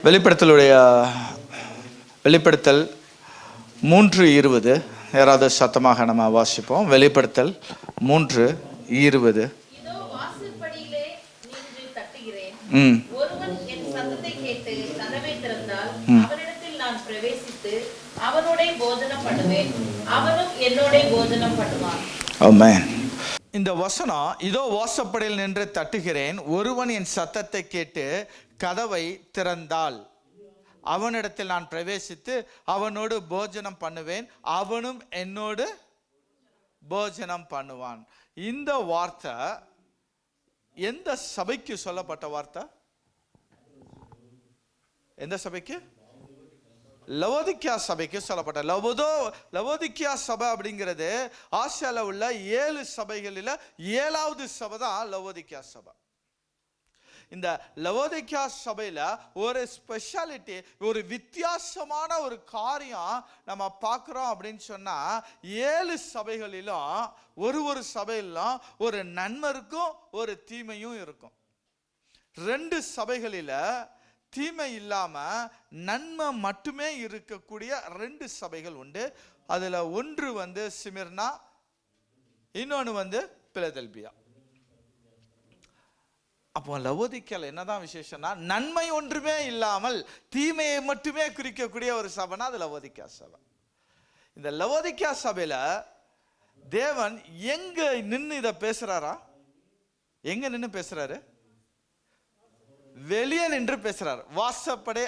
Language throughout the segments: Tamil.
வெளிப்படுத்தல் 3:20 யாராவது சத்தமாக நம்ம வாசிப்போம். வெளிப்படுத்தல் 3:20. இந்த வசனம், இதோ வாசற்படியில் நின்று தட்டுகிறேன், ஒருவன் என் சத்தத்தை கேட்டு கதவை திறந்தால் அவனிடத்தில் நான் பிரவேசித்து அவனோடு போஜனம் பண்ணுவேன், அவனும் என்னோடு போஜனம் பண்ணுவான். இந்த வார்த்தை எந்த சபைக்கு சொல்லப்பட்ட வார்த்தை? எந்த சபைக்கு? லவோதிக்கியா சபைக்கு சொல்லப்பட்ட. லவோதிக்கியா சபை அப்படிங்கிறது ஆசியாவில் உள்ள 7 சபைகளில் 7வது சபை தான் லவோதிக்கியா சபை. இந்த லவோதிக்கியா சபையில் ஒரு ஸ்பெஷாலிட்டி, ஒரு வித்தியாசமான ஒரு காரியம் நம்ம பார்க்குறோம் அப்படின்னு சொன்னால், 7 சபைகளிலும் ஒரு சபையிலும் ஒரு நன்மை இருக்கும், ஒரு தீமையும் இருக்கும். 2 சபைகளில் தீமை இல்லாமல் நன்மை மட்டுமே இருக்கக்கூடிய 2 சபைகள் உண்டு. அதில் ஒன்று சிமிர்னா, இன்னொன்று பிலதெல்பியா. அப்போ லவோதிக்கியால என்னதான் விசேஷம்னா, நன்மை ஒன்றுமே இல்லாமல் தீமையை மட்டுமே குறிக்கக்கூடிய ஒரு சபைனா அது லவோதிக்கியா சபை. இந்த லவோதிக்கியா சபையில தேவன் எங்க நின்று இதை பேசுறாரா? எங்க நின்று பேசுறாரு? வெளியே நின்று பேசுறாரு. வாசப்படை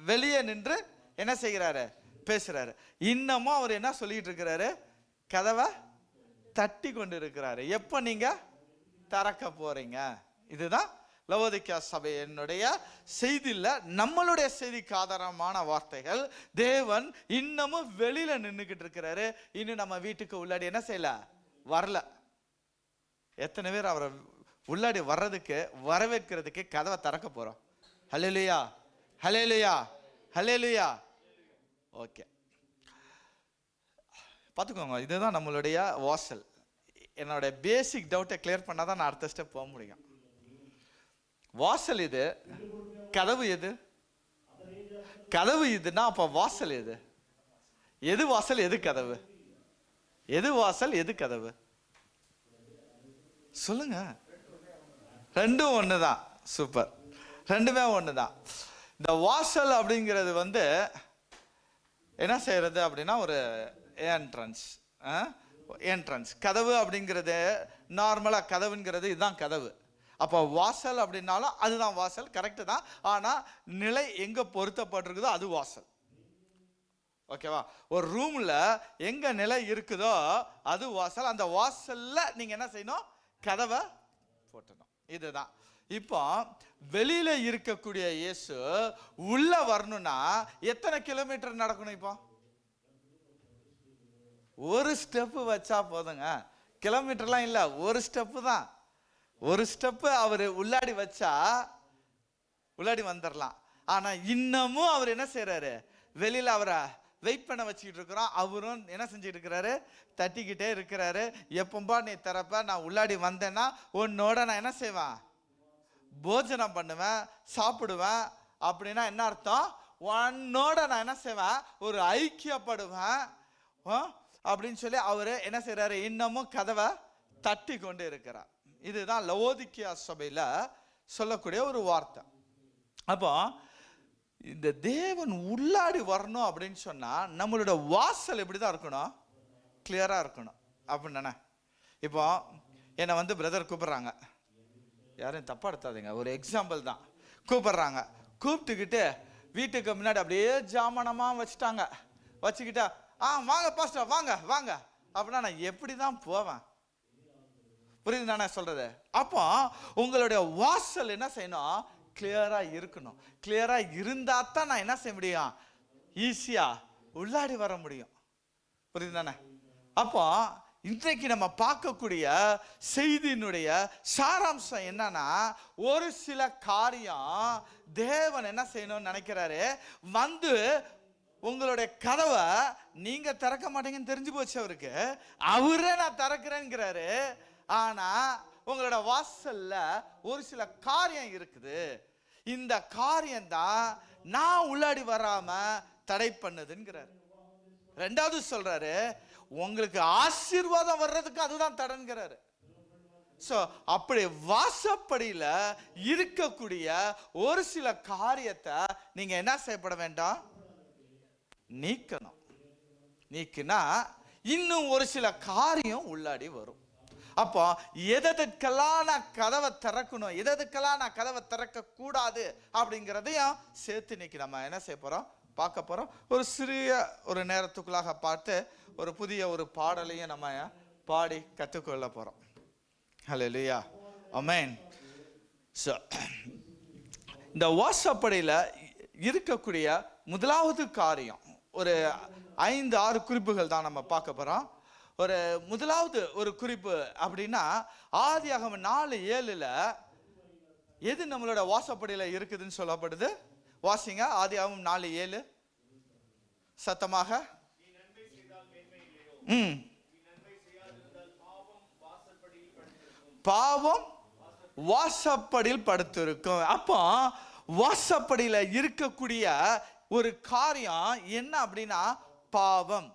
வெளியே நின்று என்ன செய்கிறாரு? பேசுறாரு. இன்னமும் அவர் என்ன சொல்லிட்டு இருக்கிறாரு? கதவை தட்டி கொண்டு இருக்கிறாரு. எப்ப நீங்க திறக்க போறீங்க? இதுதான் லவோதிக்கியா சபையினுடைய செய்தியில் நம்மளுடைய செய்திக்கு ஆதாரமான வார்த்தைகள். தேவன் இன்னமும் வெளியில நின்றுகிட்டு இருக்கிறாரு. இன்னும் நம்ம வீட்டுக்கு உள்ளாடி என்ன செய்யல? வரல. எத்தனை பேர் அவரை உள்ளாடி வர்றதுக்கு, வரவேற்கிறதுக்கு கதவை திறக்க போறோம்? ஹல்லேலூயா, ஹல்லேலூயா, ஹல்லேலூயா. ஓகே, பார்த்துக்கோங்க, இதுதான் நம்மளுடைய வாசல். என்னோட பேசிக் டவுட்டை கிளியர் பண்ணாதான் நான் அடுத்த ஸ்டெப் போக முடியும். வாசல் இது, கதவு எது? கதவு இதுன்னா அப்ப வாசல் எது? எது வாசல், எது கதவு? எது வாசல், எது கதவு? சொல்லுங்க. ரெண்டும் ஒண்ணுதான். சூப்பர், ரெண்டுமே ஒண்ணுதான். இந்த வாசல் அப்படிங்கிறது என்ன செய்யறது அப்படின்னா ஒரு என்ட்ரன்ஸ். கதவு அப்படிங்கிறது நார்மலா கதவுங்கிறது இதுதான் கதவு. அப்போ வாசல் அப்படின்னாலும் அதுதான் வாசல், கரெக்டு தான். ஆனால் நிலை எங்கே பொருத்தப்பட்டிருக்குதோ அது வாசல். ஓகேவா? ஒரு ரூமில் எங்கே நிலை இருக்குதோ அது வாசல். அந்த வாசலில் நீங்கள் என்ன செய்யணும்? கதவை போட்டணும். இதுதான். இப்போ வெளியில இருக்கக்கூடிய இயேசு உள்ள வரணும்னா எத்தனை கிலோமீட்டர் நடக்கணும்? இப்போ ஒரு ஸ்டெப்பு வச்சா போதுங்க. கிலோமீட்டர்லாம் இல்லை, ஒரு ஸ்டெப்பு தான். ஒரு ஸ்டெப்பு அவர் உள்ளாடி வச்சா உள்ளாடி வந்துடலாம். ஆனா இன்னமும் அவர் என்ன செய்யறாரு? வெளியில அவரை வெயிட் பண்ண வச்சுக்கிட்டு இருக்கிறோம். அவரும் என்ன செஞ்சுட்டு இருக்கிறாரு? தட்டிக்கிட்டே இருக்கிறாரு. எப்பம்பா நீ திறப்ப, நான் உள்ளாடி வந்தேன்னா உன்னோட நான் என்ன செய்வேன்? போஜனம் பண்ணுவேன், சாப்பிடுவேன். அப்படின்னா என்ன அர்த்தம்? உன்னோட நான் என்ன செய்வேன்? ஒரு ஐக்கியப்படுவேன் அப்படின்னு சொல்லி அவரு என்ன செய்யறாரு? இன்னமும் கதவை தட்டி கொண்டு இருக்கிறார். இதுதான் லவோதிக்கியா சபையில சொல்லக்கூடிய ஒரு வார்த்தை. அப்போ இந்த தேவன் உள்ளாடி வரணும் அப்படின்னு சொன்னா நம்மளோட வாசல் எப்படிதான் இருக்கணும்? கிளியரா இருக்கணும் அப்படின்னு. இப்போ என்னை பிரதர் கூப்பிடுறாங்க, யாரும் தப்பா எடுத்தாதீங்க, ஒரு எக்ஸாம்பிள் தான். கூப்பிடுறாங்க, கூப்பிட்டுக்கிட்டு வீட்டுக்கு முன்னாடி அப்படியே ஜாமானமா வச்சுக்கிட்டா வாங்க பாஸ்டர், வாங்க வாங்க அப்படின்னா நான் எப்படிதான் போவேன்? புரியுது நான் சொல்றது? அப்போ உங்களுடைய வாசல் என்ன செய்யணும்? கிளியரா இருக்கணும். கிளியரா இருந்தா தான் நான் என்ன செய்ய முடியும்? ஈஸியா உள்ளாடி வர முடியும். புரியுது தானே? அப்போ இன்றைக்கு நம்ம பார்க்கக்கூடிய செய்தியினுடைய சாராம்சம் என்னன்னா, ஒரு சில காரியம் தேவன் என்ன செய்யணும்னு நினைக்கிறாரு. உங்களுடைய கதவை நீங்க திறக்க மாட்டீங்கன்னு தெரிஞ்சு போச்சு அவருக்கு. அவரே நான் திறக்கிறேங்கிறாரு. ஆனா உங்களோட வாசல்ல ஒரு சில காரியம் இருக்குது. இந்த காரியம்தான் நான் உள்ளாடி வராம தடை பண்ணுதுங்கிறார். ரெண்டாவது சொல்றாரு, உங்களுக்கு ஆசீர்வாதம் வர்றதுக்கு அதுதான் தடைங்கிறாரு. ஸோ அப்படி வாசப்படியில இருக்கக்கூடிய ஒரு சில காரியத்தை நீங்க என்ன செய்யப்பட வேண்டாம், நீக்கணும். நீக்கினா இன்னும் ஒரு சில காரியம் உள்ளாடி வரும். அப்போ எதற்கெல்லாம் நான் கதவை திறக்கணும், எதற்கெல்லாம் நான் கதவை திறக்க கூடாது அப்படிங்கிறதையும் சேர்த்து இன்னைக்கு நம்ம என்ன செய்ய போறோம், பார்க்க போறோம். ஒரு சிறிய ஒரு நேரத்துக்குள்ளாக பார்த்து ஒரு புதிய ஒரு பாடலையும் நம்ம பாடி கற்றுக்கொள்ள போறோம். ஹல்லேலூயா, ஆமென். ஸோ இந்த வாசப்படியில் இருக்கக்கூடிய முதலாவது காரியம் ஒரு 5-6 குறிப்புகள் தான் நம்ம பார்க்க போறோம். ஒரு முதலாவது ஒரு குறிப்பு அப்படின்னா ஆதியாகமம் 4:7 எது நம்மளோட வாசப்படியில் இருக்குதுன்னு சொல்லப்படுது. வாசிங்க ஆதியாகமம் 4:7 சத்தமாக. பாவம் வாசப்படியில் படுத்திருக்கும். அப்போ வாசப்படியில் இருக்கக்கூடிய ஒரு காரியம் என்ன அப்படின்னா பாவம்.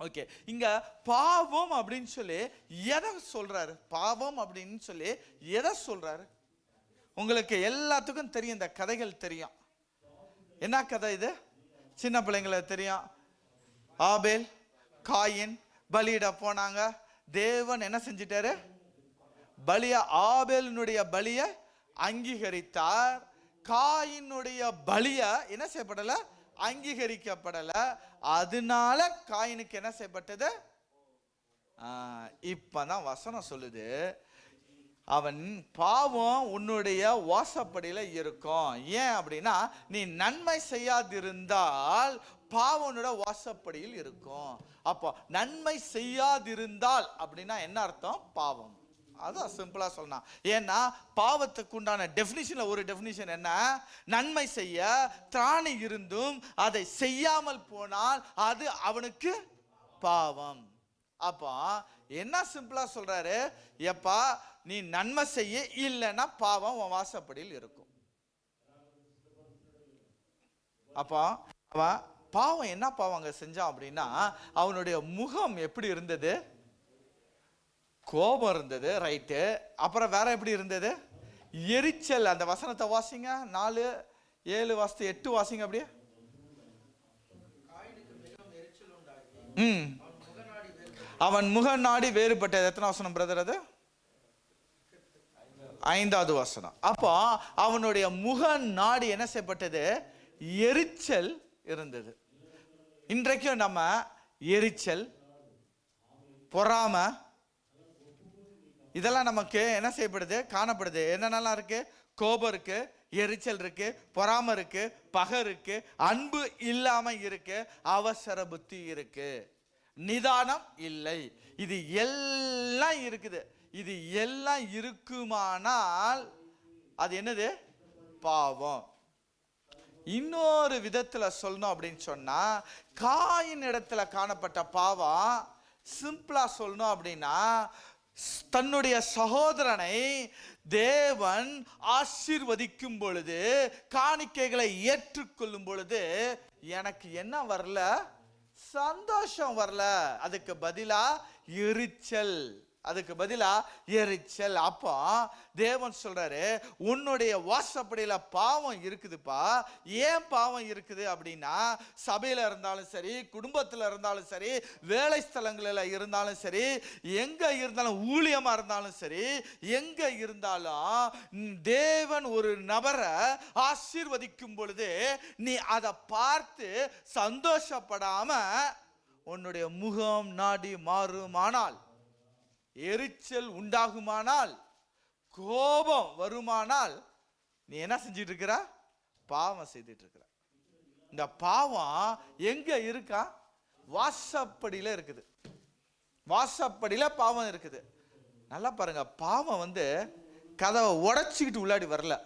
ஓகே, இங்க பாவம் அப்படின்னு சொல்லி எதை சொல்றாரு, பாவம் அப்படின்னு சொல்லி எதை சொல்றாரு? உங்களுக்கு எல்லாத்துக்கும் தெரியும், இந்த கதைகள் தெரியும். என்ன கதை இது? சின்ன பிள்ளைங்களுக்கு தெரியும். ஆபேல் காயின் பலியிட போனாங்க. தேவன் என்ன செஞ்சிட்டாரு, பலிய ஆபேலினுடைய பலிய அங்கீகரித்தார். காயினுடைய பலிய என்ன செய்யப்படல, அங்கீகரிக்கப்படல. அதனால காயினுக்கு என்ன செய்யப்பட்டது? இப்பதான் வசனம் சொல்லுது, அவன் பாவம் உன்னுடைய வாசப்படியில இருக்கும். ஏன் அப்படின்னா நீ நன்மை செய்யாதிருந்தால் பாவம் உன்னோட வாசப்படியில் இருக்கும். அப்போ நன்மை செய்யாதிருந்தால் அப்படின்னா என்ன அர்த்தம்? பாவம். அதான் சிம்பிளா சொல்லலாம். ஏன்னா பாவத்துக்கு உண்டான டெஃபினிஷன்ல ஒரு டெஃபினிஷன் என்ன, நன்மை செய்ய திராணி இருந்தும் அதை செய்யாமல் போனால் அது அவனுக்கு பாவம். அப்போ என்ன சிம்பிளா சொல்றாரு, எப்பா நீ நன்மை செய்ய, இல்லைன்னா பாவம் உன் வாசப்படியில் இருக்கும். அப்போ அவன் பாவம் என்ன பாவம் அங்க செஞ்சான் அப்படின்னா அவனுடைய முகம் எப்படி இருந்தது? கோபம் இருந்தது, ரைட்டு. அப்புறம் வேற எப்படி இருந்தது? எரிச்சல். அந்த வசனத்தை வாசிங்க, 4:7 வாசித்து 8 வாசிங்க அப்படியே. அவன் முக நாடி வேறுபட்டது. எத்தனை வசனம் பிரதர் அது? 5வது வசனம். அப்போ அவனுடைய முக நாடி என்ன செய்யப்பட்டது? எரிச்சல் இருந்தது. இன்றைக்கும் நம்ம எரிச்சல், பொறாமை, இதெல்லாம் நமக்கு என்ன செய்யப்படுது, காணப்படுது. என்னென்னலாம் இருக்கு? கோபம் இருக்கு, எரிச்சல் இருக்கு, பொறாமை இருக்கு, பகை இருக்கு, அன்பு இல்லாம இருக்கு, அவசர புத்தி இருக்கு, நிதானம் இல்லை. இது எல்லாம் இருக்குது. இது எல்லாம் இருக்குமானால் அது என்னது? பாவம். இன்னொரு விதத்துல சொல்லணும் அப்படின்னு சொன்னா காயின் இடத்துல காணப்பட்ட பாவம் சிம்பிளா சொல்லணும் அப்படின்னா தன்னுடைய சகோதரனை தேவன் ஆசீர்வதிக்கும் பொழுது, காணிக்கைகளை ஏற்றுக்கொள்ளும் பொழுது எனக்கு என்ன வரல? சந்தோஷம் வரல. அதுக்கு பதிலா எரிச்சல். அதுக்கு பதிலா எரிச்சல். அப்போ தேவன் சொல்றாரு, உன்னுடைய வாசப்படியில பாவம் இருக்குதுப்பா. ஏன் பாவம் இருக்குது அப்படின்னா சபையில இருந்தாலும் சரி, குடும்பத்துல இருந்தாலும் சரி, வேலை ஸ்தலங்களில் இருந்தாலும் சரி, எங்க இருந்தாலும், ஊழியமா இருந்தாலும் சரி, எங்க இருந்தாலும் தேவன் ஒரு நபரை ஆசீர்வதிக்கும் பொழுது நீ அதை பார்த்து சந்தோஷப்படாம உன்னுடைய முகம் நாடி மாறுமானால், எரிச்சல் உண்டாகுமானால், கோபம் வருமானால் நீ என்ன செஞ்சிட்டு இருக்கிற? பாவம் செய்துட்டு இருக்கிற. இந்த பாவம் எங்க இருக்கா? வாசப்படியில இருக்குது. வாசப்படியில பாவம் இருக்குது. நல்லா பாருங்க, பாவம் கதவை உடைச்சிக்கிட்டு உள்ளாடி வரல.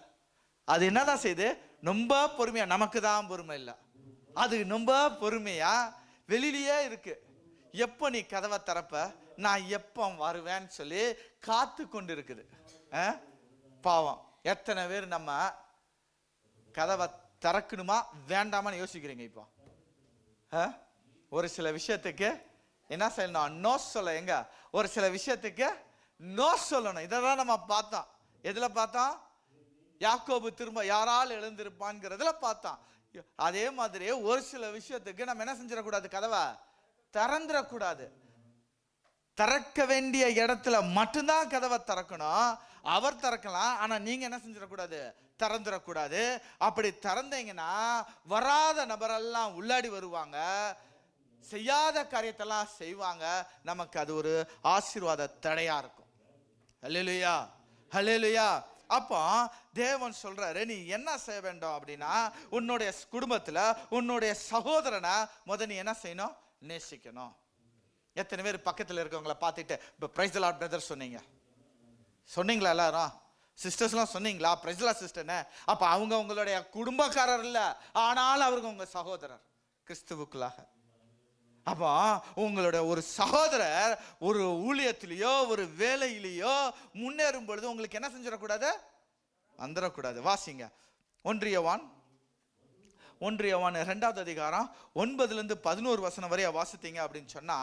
அது என்னதான் செய்யுது? ரொம்ப பொறுமையா, நமக்கு தான் பொறுமை இல்லை, அது ரொம்ப பொறுமையா வெளியிலேயே இருக்கு. எப்போ நீ கதவை திறப்ப, நான் எப்போ வருவேன்னு சொல்லி காத்து கொண்டு இருக்குது பாவம். எத்தனை பேர் நம்ம கதவை திறக்கணுமா வேண்டாமான்னு யோசிக்கிறீங்க? இப்போ ஒரு சில விஷயத்துக்கு என்ன செய்யணும்? நோ சொல்ல. எங்க ஒரு சில விஷயத்துக்கு நோ சொல்லணும். இதான் நம்ம பார்த்தோம். எதுல பார்த்தோம்? யாக்கோபு திரும்ப யாரால் எழுந்திருப்பான்ங்கிறதுல பார்த்தோம். அதே மாதிரி ஒரு சில விஷயத்துக்கு நம்ம என்ன செஞ்சிடக்கூடாது? கதவை திறந்துடக்கூடாது. திறக்க வேண்டிய இடத்துல மட்டும்தான் கதவை திறக்கணும். அவர் திறக்கலாம், ஆனா நீங்க என்ன செஞ்சிடக்கூடாது? திறந்துடக்கூடாது. அப்படி திறந்தீங்கன்னா வராத நபரெல்லாம் உள்ளாடி வருவாங்க, செய்யாத காரியத்தெல்லாம் செய்வாங்க. நமக்கு அது ஒரு ஆசீர்வாத தடையா இருக்கும். ஹல்லேலூயா, ஹல்லேலூயா. அப்போ தேவன் சொல்றாரு, நீ என்ன செய்ய வேண்டும் அப்படின்னா, உன்னுடைய குடும்பத்துல உன்னுடைய சகோதரனை நீ என்ன செய்யணும்? நேசிக்கணும். எத்தனை பேர் பக்கத்தில் இருக்கவங்களை பார்த்துட்டு இப்போ பிரைஸ் தி லார்ட் பிரதர் சொன்னீங்களா? எல்லாரும் சிஸ்டர்ஸ்லாம் சொன்னீங்களா பிரைஸ் தி லார்ட் சிஸ்டர்னு? அப்போ அவங்க உங்களுடைய குடும்பக்காரர் இல்லை, ஆனால் அவருக்கு உங்க சகோதரர் கிறிஸ்துவுக்குள்ளாக. அப்போ உங்களுடைய ஒரு சகோதரர் ஒரு ஊழியத்திலேயோ ஒரு வேலையிலேயோ முன்னேறும் பொழுது உங்களுக்கு என்ன செஞ்சிடக்கூடாது? வந்துடக்கூடாது. வாசிங்க 1 யோவான் 2வது அதிகாரம் 9-11 வரைய வாசித்தீங்க அப்படின்னு சொன்னா,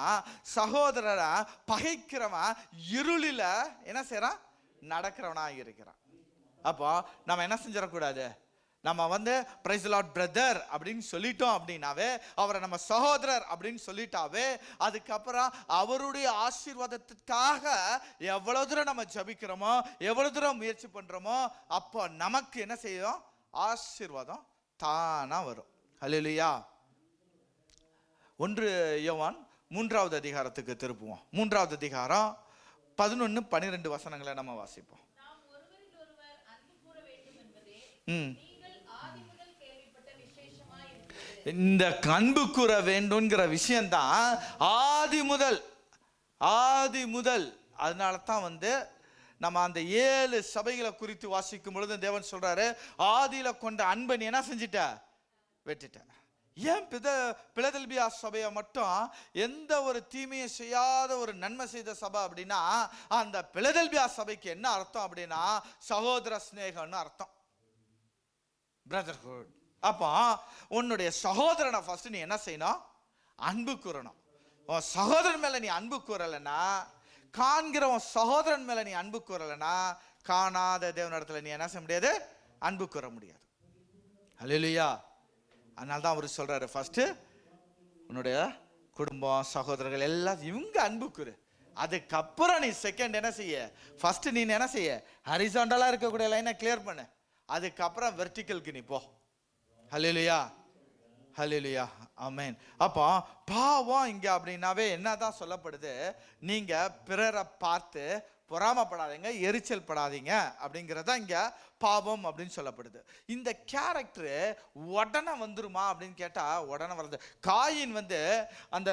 சகோதரரை பகைக்கிறவன் இருளில என்ன செய்யறான்? நடக்கிறவனா இருக்கிறான். அப்போ நம்ம என்ன செஞ்சிடக்கூடாது? நம்ம பிரைஸ் தி லார்ட் பிரதர் அப்படின்னு சொல்லிட்டோம் அப்படின்னாவே, அவரை நம்ம சகோதரர் அப்படின்னு சொல்லிட்டாவே, அதுக்கப்புறம் அவருடைய ஆசீர்வாதத்துக்காக எவ்வளவு தூரம் நம்ம ஜபிக்கிறோமோ, எவ்வளவு தூரம் முயற்சி பண்றோமோ, அப்போ நமக்கு என்ன செய்யும்? ஆசீர்வாதம் தானா வரும். ஹல்லேலூயா. 1 யோவான் 3வது அதிகாரத்துக்கு திருப்புவோம். 3வது அதிகாரம் 11-12 நம்ம வாசிப்போம். இந்த அன்பு கூற வேண்டும்ங்கிற விஷயம்தான் ஆதி முதல். அதனால தான் நம்ம அந்த 7 சபைகளை குறித்து வாசிக்கும் பொழுது தேவன் சொல்றாரு, ஆதியில கொண்ட அன்பை நீ என்ன செஞ்சிட்ட? வெட்டிட்ட. ஏன் பிலதெல்பியா சபையை மட்டும் எந்த ஒரு தீமையும் செய்யாத ஒரு நன்மை செய்த சபை அப்படின்னா, அந்த பிலதெல்பியா சபைக்கு என்ன அர்த்தம் அப்படின்னா, சகோதர ஸ்நேகம்னு அர்த்தம், பிரதர்ஹுட். அப்போ உன்னுடைய சகோதரனை ஃபர்ஸ்ட் நீ என்ன செய்யணும்? அன்பு கூறணும். உன் சகோதரன் மேல நீ அன்பு கூறலைன்னா, காண்கிற உன் சகோதரன் மேல நீ அன்பு கூறலைன்னா, காணாத தேவனிடத்துல நீ என்ன செய்ய முடியாது? அன்பு கூற முடியாது. ஹல்லேலூயா. அதனால தான் அவர் சொல்றாரு, ஃபர்ஸ்ட் உன்னுடைய குடும்பம் சகோதரர்கள் எல்லாம் இவங்க அன்பு கூறு. அதுக்கப்புறம் நீ செகண்ட் என்ன செய்ய? ஃபர்ஸ்ட் நீ என்ன செய்ய? ஹரிசாண்டலா இருக்கக்கூடிய லைனை கிளியர் பண்ணு, அதுக்கப்புறம் வெர்டிக்கலுக்கு நீ போ. ஹல்லேலூயா, ஹல்லேலூயா, ஆமென். அப்போ பாவம் இங்க அப்படின்னாவே என்னதான் சொல்லப்படுது? நீங்க பிறரை பார்த்து பொறாமப்படாதீங்க, எரிச்சல் படாதீங்க அப்படிங்கிறதா இங்க பாவம் அப்படின்னு சொல்லப்படுது. இந்த கேரக்டர் உடனே வந்துருமா அப்படின்னு கேட்டா உடனே வருது. காயின் அந்த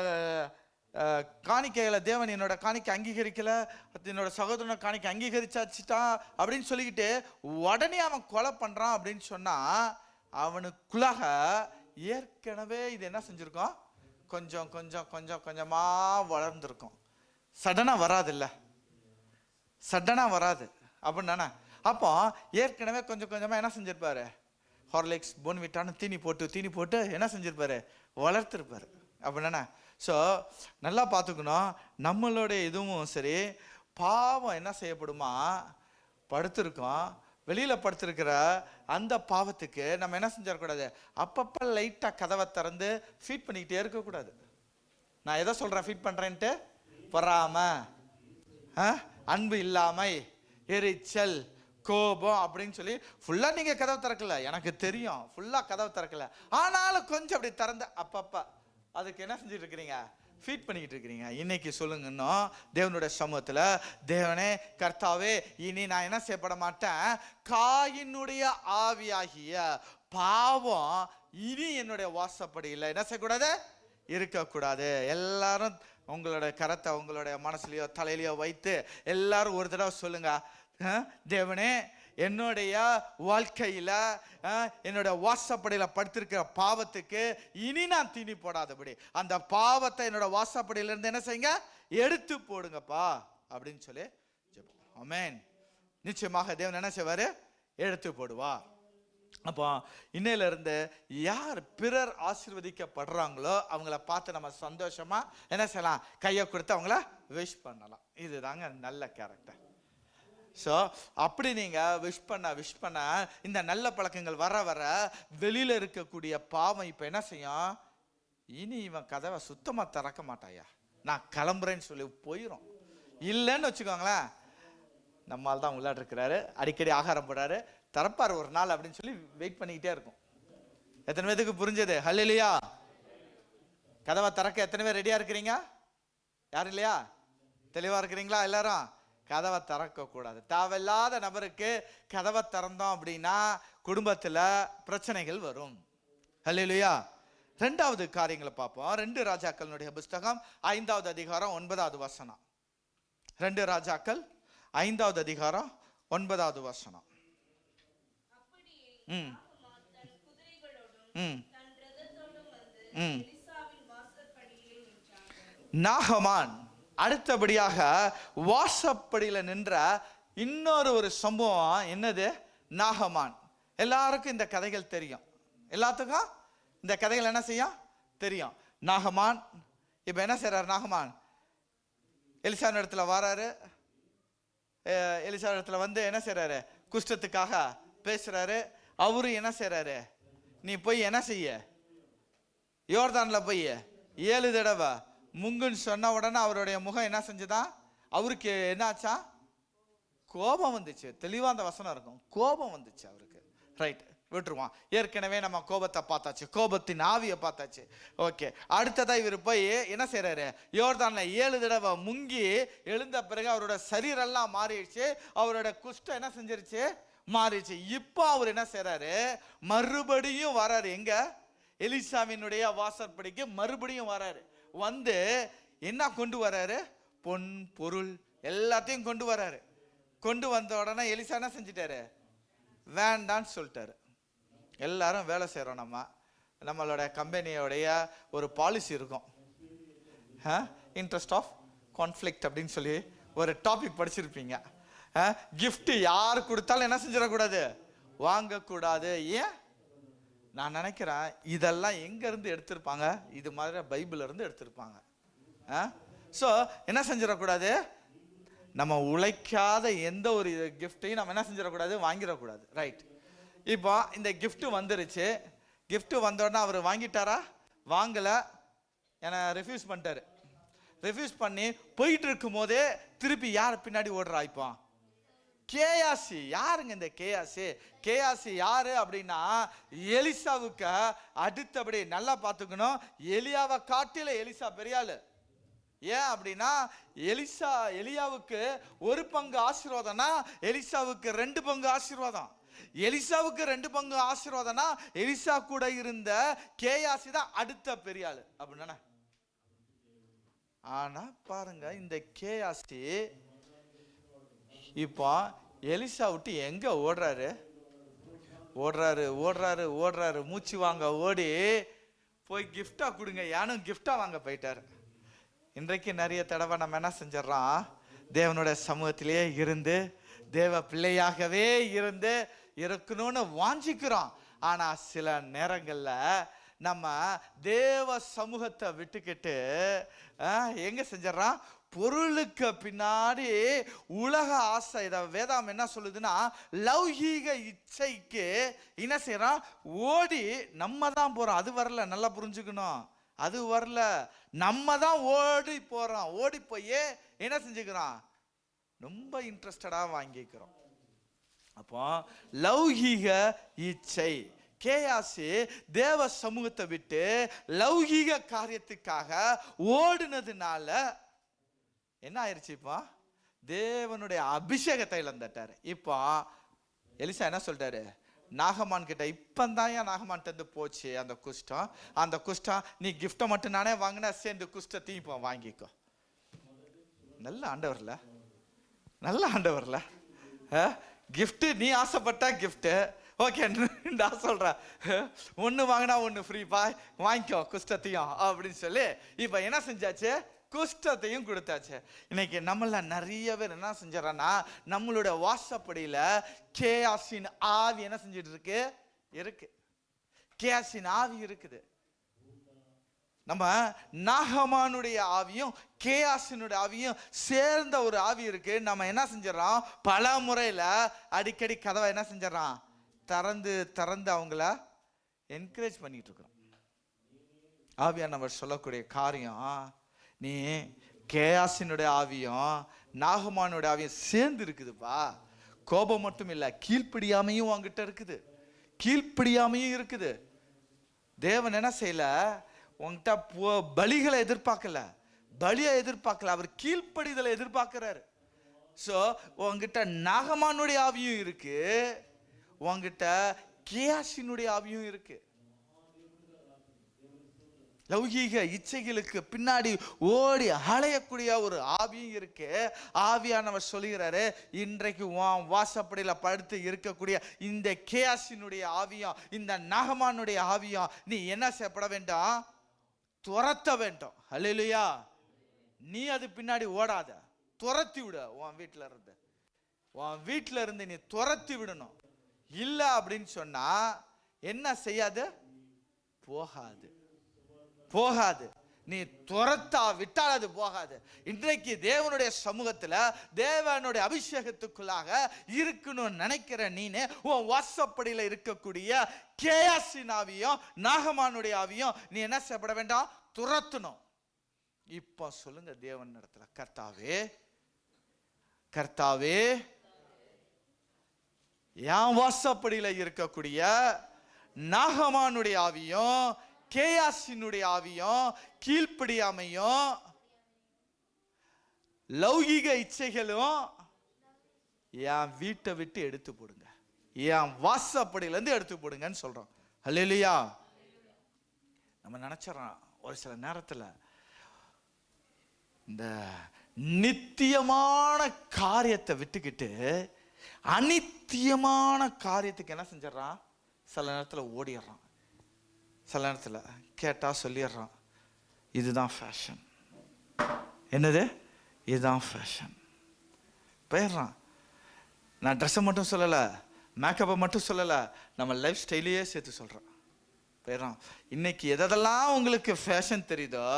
காணிக்கையில தேவன் என்னோட காணிக்கை அங்கீகரிக்கல, என்னோட சகோதரனை காணிக்கை அங்கீகரிச்சாச்சுட்டான் அப்படின்னு சொல்லிக்கிட்டு உடனே அவன் கொலை பண்றான் அப்படின்னு சொன்னா, அவனுக்குள்ளாக ஏற்கனவே இது என்ன செஞ்சிருக்கோம்? கொஞ்சம் கொஞ்சம் கொஞ்சம் கொஞ்சமா வளர்ந்துருக்கும். சடனா வராது இல்ல, சடனா வராது அப்படின்னா. அப்போ ஏற்கனவே கொஞ்சம் கொஞ்சமா என்ன செஞ்சிருப்பாரு? ஹார்லிக்ஸ் போன்விட்டான்னு தீனி போட்டு என்ன செஞ்சிருப்பாரு? வளர்த்துருப்பாரு அப்படின்னா. ஸோ நல்லா பார்த்துக்கணும், நம்மளுடைய இதுவும் சரி, பாவம் என்ன செய்யப்படுமா? படுத்திருக்கோம், வெளியில படுத்திருக்கிற அந்த பாவத்துக்கு நம்ம என்ன செஞ்சிடக்கூடாது? அப்பப்ப லைட்டா கதவை திறந்து ஃபீட் பண்ணிக்கிட்டே இருக்கக்கூடாது. நான் எதை சொல்றேன் ஃபீட் பண்றேன்ட்டு? பொறாம, அன்பு இல்லாமை, எரிச்சல், கோபம் அப்படின்னு சொல்லி ஃபுல்லா நீங்க கதவை திறக்கல, எனக்கு தெரியும், ஃபுல்லா கதவை திறக்கல, ஆனாலும் கொஞ்சம் அப்படி திறந்து அப்பப்ப அதுக்கு என்ன செஞ்சுட்டு இருக்கிறீங்க? ஃபீட் பண்ணிக்கிட்டு இருக்கிறீங்க. இன்னைக்கு சொல்லுங்க, இன்னும் தேவனுடைய சமூகத்துல, தேவனே கர்த்தாவே, இனி நான் என்ன செய்யப்பட மாட்டேன், காயினுடைய ஆவியாகிய பாவம் இனி என்னுடைய வாசப்படியில் என்ன செய்யக்கூடாது? இருக்கக்கூடாது. எல்லாரும் உங்களுடைய கரத்தை உங்களுடைய மனசுலயோ தலையிலையோ வைத்து எல்லாரும் ஒரு தடவை சொல்லுங்க, தேவனே என்னுடைய வாழ்க்கையில என்னுடைய வாசப்படியில படுத்திருக்கிற பாவத்துக்கு இனி நான் தீனி போடாதபடி அந்த பாவத்தை என்னோட வாசப்படியில இருந்து என்ன செய்யுங்க? எடுத்து போடுங்கப்பா அப்படின்னு சொல்லி ஜெபம். ஆமென். நிச்சயமாக தேவன் என்ன செய்வாரு? எடுத்து போடுவா. அப்போ இன்னையிலிருந்து யார் பிறர் ஆசீர்வதிக்கப்படுறாங்களோ அவங்கள பார்த்து நம்ம சந்தோஷமா என்ன செய்யலாம், கையை கொடுத்து அவங்கள விஷ் பண்ணலாம். இதுதாங்க நல்ல கேரக்டர். ஸோ அப்படி நீங்கள் விஷ் பண்ண இந்த நல்ல பழக்கங்கள் வர வர வெளியில் இருக்கக்கூடிய பாவம் இப்போ என்ன செய்யும், இனி இவன் கதவை சுத்தமாக திறக்க மாட்டாயா, நான் கிளம்புறேன்னு சொல்லி போயிடும். இல்லைன்னு வச்சுக்கோங்களேன், நம்மால் தான் உள்ளாட்டு இருக்கிறாரு, அடிக்கடி ஆகாரம் போடுறாரு, திறப்பார் ஒரு நாள் அப்படின்னு சொல்லி வெயிட் பண்ணிக்கிட்டே இருக்கும். எத்தனை பேருக்கு புரிஞ்சது? ஹல்லேலூயா. கதவை திறக்க எத்தனை பேர் ரெடியாக இருக்கிறீங்க? யாரும் இல்லையா? தெளிவாக இருக்கிறீங்களா எல்லாரும்? கதவை திறக்கக்கூடாது. தேவையில்லாத நபருக்கு கதவை திறந்தோம் அப்படின்னா குடும்பத்தில் பிரச்சனைகள் வரும். ஹல்லேலூயா. 2வது காரியங்களை பார்ப்போம். 2 ராஜாக்களுடைய புஸ்தகம் 5வது அதிகாரம் 9வது வசனம். 2 ராஜாக்கள் 5வது அதிகாரம் 9வது வசனம். நாகமான் அடுத்தபடியாக வாசப்படியில் நின்ற இன்னொரு ஒரு சம்பவம் என்னது? நாகமான். எல்லாருக்கும் இந்த கதைகள் தெரியும். எல்லாத்துக்கும் இந்த கதைகள் என்ன செய்யும் தெரியும். நாகமான் இப்ப என்ன செய்யறாரு? நாகமான் எலிசா இடத்துல வராரு. எலிசா இடத்துல வந்து என்ன செய்யறாரு? குஷ்டத்துக்காக பேசுறாரு. அவரு என்ன செய்யறாரு? நீ போய் என்ன செய்ய, யோர்தான்ல போய் 7 தடவை முங்குன்னு சொன்ன உடனே அவருடைய முகம் என்ன செஞ்சுதான்? அவருக்கு என்னாச்சா? கோபம் வந்துச்சு. தெளிவா அந்த வசனம் இருக்கும். கோபம் வந்துச்சு அவருக்கு. ரைட், விட்டுருவான். ஏற்கனவே நம்ம கோபத்தை பார்த்தாச்சு, கோபத்தின் ஆவியை பார்த்தாச்சு. ஓகே, அடுத்ததா இவர் போய் என்ன செய்யறாரு? யோர்தான்ல 7 தடவை முங்கி எழுந்த பிறகு அவரோட சரீரெல்லாம் மாறிடுச்சு. அவரோட குஷ்டம் என்ன செஞ்சிருச்சு? மாறிடுச்சு. இப்போ அவர் என்ன செய்யறாரு? மறுபடியும் வராரு. எங்க? எலிசாவினுடைய வாசற்படிக்கு மறுபடியும் வராரு. வந்து என்ன கொண்டு வராரு? பொன் பொருள் எல்லாத்தையும் கொண்டு வராரு. கொண்டு வந்த உடனே எலிசா என்ன செஞ்சிட்டாரு? வேண்டான்னு சொல்லிட்டாரு. எல்லாரும் வேலை செய்கிறோம். நம்மளோட கம்பெனியோடைய ஒரு பாலிசி இருக்கும், இன்ட்ரெஸ்ட் ஆஃப் கான்ஃப்ளிக்ட் அப்படின்னு சொல்லி ஒரு டாபிக் படிச்சிருப்பீங்க. கிஃப்ட் யார் கொடுத்தாலும் என்ன செஞ்சிடக்கூடாது? வாங்கக்கூடாது. ஏன்? நான் நினைக்கிறேன் இதெல்லாம் எங்கேருந்து எடுத்திருப்பாங்க? இது மாதிரி பைபிள்ல இருந்து எடுத்திருப்பாங்க. ஸோ என்ன செஞ்சிடக்கூடாது? நம்ம உழைக்காத எந்த ஒரு கிஃப்டையும் நம்ம என்ன செஞ்சிடக்கூடாது? வாங்கிடக்கூடாது. ரைட். இப்போ இந்த கிஃப்ட் வந்துருச்சு. கிஃப்ட் வந்தோடனே அவர் வாங்கிட்டாரா? வாங்கலை, என்னை ரெஃப்யூஸ் பண்ணிட்டாரு. ரெஃப்யூஸ் பண்ணி போயிட்டு இருக்கும் போதே திருப்பி யார் பின்னாடி ஓடுறா? இப்போ கேயாசி. யாருங்க இந்த கேயாசி? கேயாசி யாரு அப்படின்னா எலிசாவுக்கு அடுத்தபடி நல்லா பார்த்துக்கணும், எலியாவை காட்டில எலிசா பெரியாளு. ஏன் அப்படின்னா எலியாவுக்கு 1 பங்கு ஆசீர்வாதம்னா எலிசாவுக்கு 2 பங்கு ஆசீர்வாதம். எலிசாவுக்கு 2 பங்கு ஆசீர்வாதம்னா எலிசா கூட இருந்த கேயாசி தான் அடுத்த பெரியாளு அப்படின்னா. ஆனா பாருங்க, இந்த கேயாசி இப்போ எலிசா விட்டு எங்க ஓடுறாரு? ஓடுறாரு மூச்சு வாங்க ஓடி போய் கிஃப்டா கொடுங்க, யானும் கிஃப்டா வாங்க போயிட்டாரு. இன்றைக்கு நிறைய தடவை நம்ம என்ன செஞ்சிடறோம்? தேவனுடைய சமூகத்திலேயே இருந்து தேவ பிள்ளையாகவே இருந்து இருக்கணும்னு வாஞ்சிக்கிறோம். ஆனா சில நேரங்கள்ல நம்ம தேவ சமூகத்தை விட்டுக்கிட்டு எங்க செஞ்சிடறோம்? பொருளுக்கு பின்னாடி உலக ஆசை. இதை வேதாம் என்ன சொல்லுதுன்னா லௌகீக இச்சைக்கு என்ன செய்யறோம்? ஓடி நம்ம தான் போறோம். அது வரல, நல்லா புரிஞ்சுக்கணும். அது வரல, நம்ம தான் ஓடி போறோம். ஓடி போய் என்ன செஞ்சுக்கிறோம்? ரொம்ப இன்ட்ரெஸ்டடா வாங்கிக்கிறோம். அப்போ லௌகீக இச்சை. கேயாசி தேவ சமூகத்தை விட்டு லௌகீக காரியத்துக்காக ஓடுனதுனால என்ன ஆயிடுச்சு? இப்போ தேவனுடைய அபிஷேகத்தை இழந்துட்டாரு. இப்போ எலிசா என்ன சொல்லிட்டாரு? நாகமான் கிட்ட இப்பந்தான் நாகமான் தந்து போச்சு அந்த குஷ்டம். அந்த குஷ்டம் நீ கிஃப்டை மட்டும் நானே வாங்கினா சேர்ந்து குஷ்டத்தையும் இப்போ வாங்கிக்கோ. நல்ல ஆண்டவர்ல, நல்ல ஆண்டவர்ல. கிஃப்ட் நீ ஆசைப்பட்ட கிஃப்ட் ஓகே, நான் சொல்றேன் 1 வாங்கினா 1 ஃப்ரீப்பா, வாங்கிக்கோ குஷ்டத்தையும் அப்படின்னு சொல்லி இப்போ என்ன செஞ்சாச்சு? குஷ்டத்தையும் கொடுத்தாச்சு. இன்னைக்கு நம்மள நிறைய பேர் என்ன செஞ்சாங்கன்னா நம்மளோட வாசப்படியில கேயாசின் ஆவி என்ன செஞ்சிட்டு இருக்கு? இருக்கு. கேயாசின் ஆவி இருக்குது. நம்ம நாகமானுடைய ஆவியும் கேயாசினுடைய ஆவியும் சேர்ந்த ஒரு ஆவி இருக்கு. நம்ம என்ன செஞ்சிடறோம், பல முறையில அடிக்கடி கதவை என்ன செஞ்சிடறோம், திறந்து திறந்து அவங்கள என்கரேஜ் பண்ணிட்டு இருக்கிறோம். ஆவியானவர் சொல்லக்கூடிய காரியம், நீ கேயாசினுடைய ஆவியும் நாகமானுடைய ஆவியும் சேர்ந்து இருக்குதுப்பா. கோபம் மட்டும் இல்லை, கீழ்ப்படியாமையும் அவங்கிட்ட இருக்குது, கீழ்ப்படியாமையும் இருக்குது. தேவன் என்ன செய்யல, உங்ககிட்ட பலிகளை எதிர்பார்க்கல, பலியை எதிர்பார்க்கல, அவர் கீழ்ப்படிதலை எதிர்பார்க்கிறாரு. ஸோ உங்ககிட்ட நாகமானுடைய ஆவியும் இருக்கு, உங்ககிட்ட கேயாசினுடைய ஆவியும் இருக்கு. லௌகீக இச்சைகளுக்கு பின்னாடி ஓடி அலையக்கூடிய ஒரு ஆவியும் இருக்கு. ஆவியானவர் சொல்லுகிறாரு, இன்றைக்கு வாசப்படியில படுத்து இருக்கக்கூடிய இந்த கேயாசினுடைய ஆவியும் இந்த நாகமானுடைய ஆவியும் நீ என்ன செய்யப்பட வேண்டாம், துரத்த வேண்டும். அல்லேலூயா. நீ அது பின்னாடி ஓடாத, துரத்தி விட. உன் வீட்டில இருந்து நீ துரத்தி விடணும். இல்ல அப்படின்னு சொன்னா என்ன செய்யாது, போகாது. நீ துரத்தா விட்டால் அது போகாது. இன்றைக்கு தேவனுடைய சமூகத்துல தேவனுடைய அபிஷேகத்துக்குள்ளாக இருக்கணும்னு நினைக்கிற நீனே உன் வாசப்படியில இருக்கக்கூடிய கேயாசின் ஆவியும் நாகமானுடைய ஆவியும் நீ என்ன செய்யப்பட வேண்டாம், துரத்தணும். இப்ப சொல்லுங்க தேவன் இடத்துல, கர்த்தாவே என் வாசப்படியில இருக்கக்கூடிய நாகமானுடைய ஆவியும் கேயாசினுடைய ஆவியும் கீழ்ப்படியாமையும் லௌகீக இச்சைகளும் என் வீட்டை விட்டு எடுத்து போடுங்க, என் வாசப்படியில இருந்து எடுத்து போடுங்கன்னு சொல்றோம். அல்லேலூயா. நம்ம நினைச்சறோம் ஒரு சில நேரத்துல இந்த நித்தியமான காரியத்தை விட்டுக்கிட்டு அநித்தியமான காரியத்துக்கு என்ன செஞ்சிடறான், சில நேரத்துல ஓடிடுறான். சில நேரத்தில் கேட்டால் சொல்லிடுறான், இதுதான் ஃபேஷன். என்னது, இதுதான் ஃபேஷன். போயிடுறான். நான் ட்ரெஸ்ஸை மட்டும் சொல்லலை, மேக்கப்பை மட்டும் சொல்லலை, நம்ம லைஃப் ஸ்டைலையே சேர்த்து சொல்கிறேன். போயிடுறான். இன்னைக்கு எதெல்லாம் உங்களுக்கு ஃபேஷன் தெரியுதோ,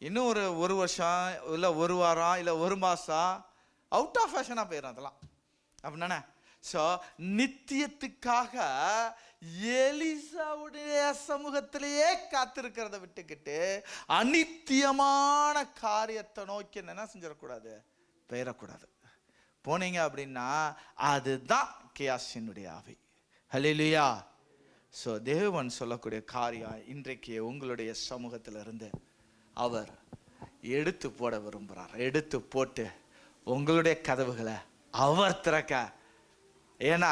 இன்னும் ஒரு வருஷம் இல்லை ஒரு வாரம் இல்லை ஒரு மாதம் அவுட் ஆஃப் ஃபேஷனாக போயிடும் அதெல்லாம். அப்படின்னா ஸோ நித்தியத்துக்காக எலிசாவுடைய சமூகத்திலேயே காத்திருக்கிறத விட்டுக்கிட்டு அநித்தியமான காரியத்தை நோக்கி என்ன செஞ்சிடக்கூடாது, பெயரக்கூடாது. போனீங்க அப்படின்னா அதுதான் கேயாசினுடைய ஆவி. ஹல்லேலூயா. ஸோ தேவன் சொல்லக்கூடிய காரியம் இன்றைக்கு உங்களுடைய சமூகத்திலிருந்து அவர் எடுத்து போட விரும்புகிறார். எடுத்து போட்டு உங்களுடைய கதவுகளை அவர் திறக்க. ஏன்னா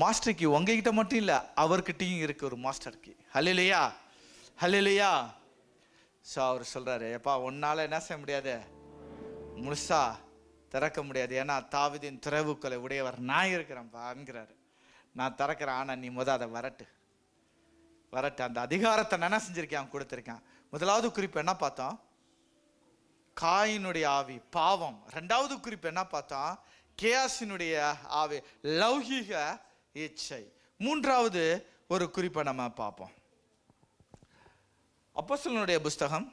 மாஸ்டருக்கு உங்ககிட்ட மட்டும் இல்லை, அவர்கிட்டையும் இருக்கு ஒரு மாஸ்டருக்கு. ஹல்லேலூயா, ஹல்லேலூயா. ஸோ அவர் சொல்றாரு, எப்பா உன்னால என்ன செய்ய முடியாது, முழுசா திறக்க முடியாது. ஏன்னா தாவீதின் திறவுகளை உடையவர் நான் இருக்கிறேன்ப்பாங்கிறாரு. நான் திறக்கிறேன், ஆனால் நீ அதை வரட்டு. அந்த அதிகாரத்தை நான் என்ன செஞ்சிருக்கேன், கொடுத்துருக்கேன். முதலாவது குறிப்பு என்ன பார்த்தோம், காயினுடைய ஆவி பாவம். ரெண்டாவது குறிப்பு என்ன பார்த்தோம், கேயாசினுடைய ஆவி லௌகீக இச்சை. மூன்றாவது ஒரு குறிப்பை நம்ம பார்ப்போம். அப்போஸ்தலனுடைய புஸ்தகம்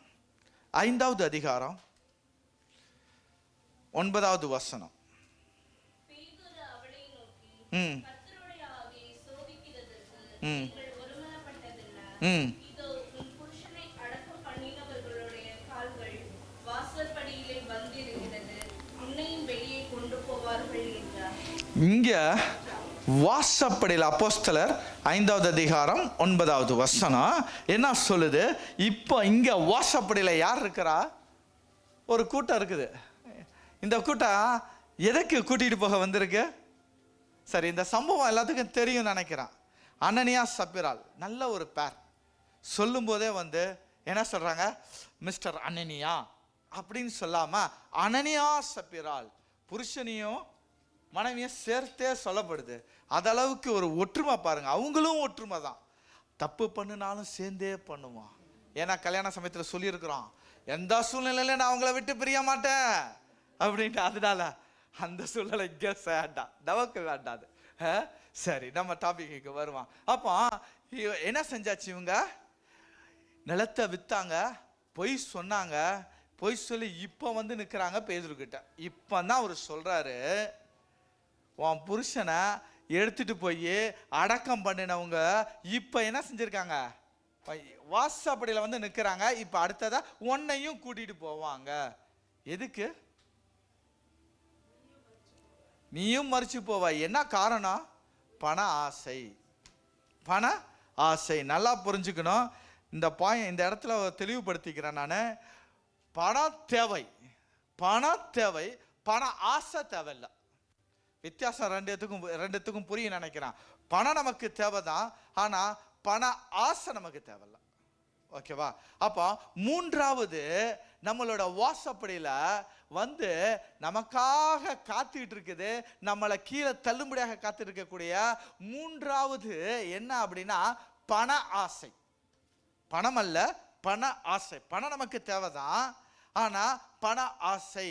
5வது அதிகாரம் 9வது வசனம். இங்க வாசப்படியில் அப்போஸ்தலர் 5வது அதிகாரம் 9வது வசனம் என்ன சொல்லுது? இப்போ இங்க வாசப்படியில் யார் இருக்கிறா? ஒரு கூட்டம் இருக்குது. இந்த கூட்டம் எதுக்கு கூட்டிட்டு போக வந்திருக்கு? சரி, இந்த சம்பவம் எல்லாத்துக்கும் தெரியும் நினைக்கிறான். அனனியா சப்பிரால் நல்ல ஒரு பேர். சொல்லும் போதே என்ன சொல்றாங்க, மிஸ்டர் அனனியா அப்படின்னு சொல்லாம அனனியா சப்பிரால். புருஷனையும் மனைவியும் சேர்த்தே சொல்லப்படுது. அதளவுக்கு ஒரு ஒற்றுமை பாருங்க. அவங்களும் ஒற்றுமை தான். தப்பு பண்ணினாலும் சேர்ந்தே பண்ணுவான். ஏன்னா கல்யாண சமயத்தில் சொல்லியிருக்கிறோம், எந்த சூழ்நிலையில நான் அவங்கள விட்டு பிரிய மாட்டேன் அப்படின்ட்டு. அதனால அந்த சூழ்நிலை இங்கே வேண்டாம், நமக்கு வேண்டாது. சரி, நம்ம டாபிக்கு வருவான். அப்போ என்ன செஞ்சாச்சு? இவங்க நிலத்தை வித்தாங்க, பொய் சொன்னாங்க, பொய் சொல்லி இப்போ வந்து நிற்கிறாங்க பேதுருக்கிட்ட. இப்போ தான் அவர் சொல்றாரு, உன் புருஷனை எடுத்துட்டு போய் அடக்கம் பண்ணினவங்க இப்போ என்ன செஞ்சிருக்காங்க? வாசப்படியில் வந்து நிற்கிறாங்க. இப்போ அடுத்ததா உன்னையும் கூட்டிட்டு போவாங்க. எதுக்கு? நீயும் மறிச்சு போவ. என்ன காரணம்? பண ஆசை. பண ஆசை. நல்லா புரிஞ்சுக்கணும். இந்த இடத்துல தெளிவுபடுத்திக்கிறேன் நான். பணம் தேவை, பணம் தேவை, பண ஆசை தேவையில்லை. வித்தியாசம் ரெண்டுத்துக்கும் புரிய நினைக்கிறேன். பணம் நமக்கு தேவைதான், ஆனா பண ஆசை நமக்கு தேவையில்லை. ஓகேவா? அப்போ மூன்றாவது நம்மளோட வாசப்படியில வந்து நமக்காக காத்துக்கிட்டு இருக்குது, நம்மளை கீழே தள்ளும்படியாக காத்து இருக்கக்கூடிய மூன்றாவது என்ன அப்படின்னா பண ஆசை. பணம் அல்ல, பண ஆசை. பணம் நமக்கு தேவைதான், ஆனா பண ஆசை.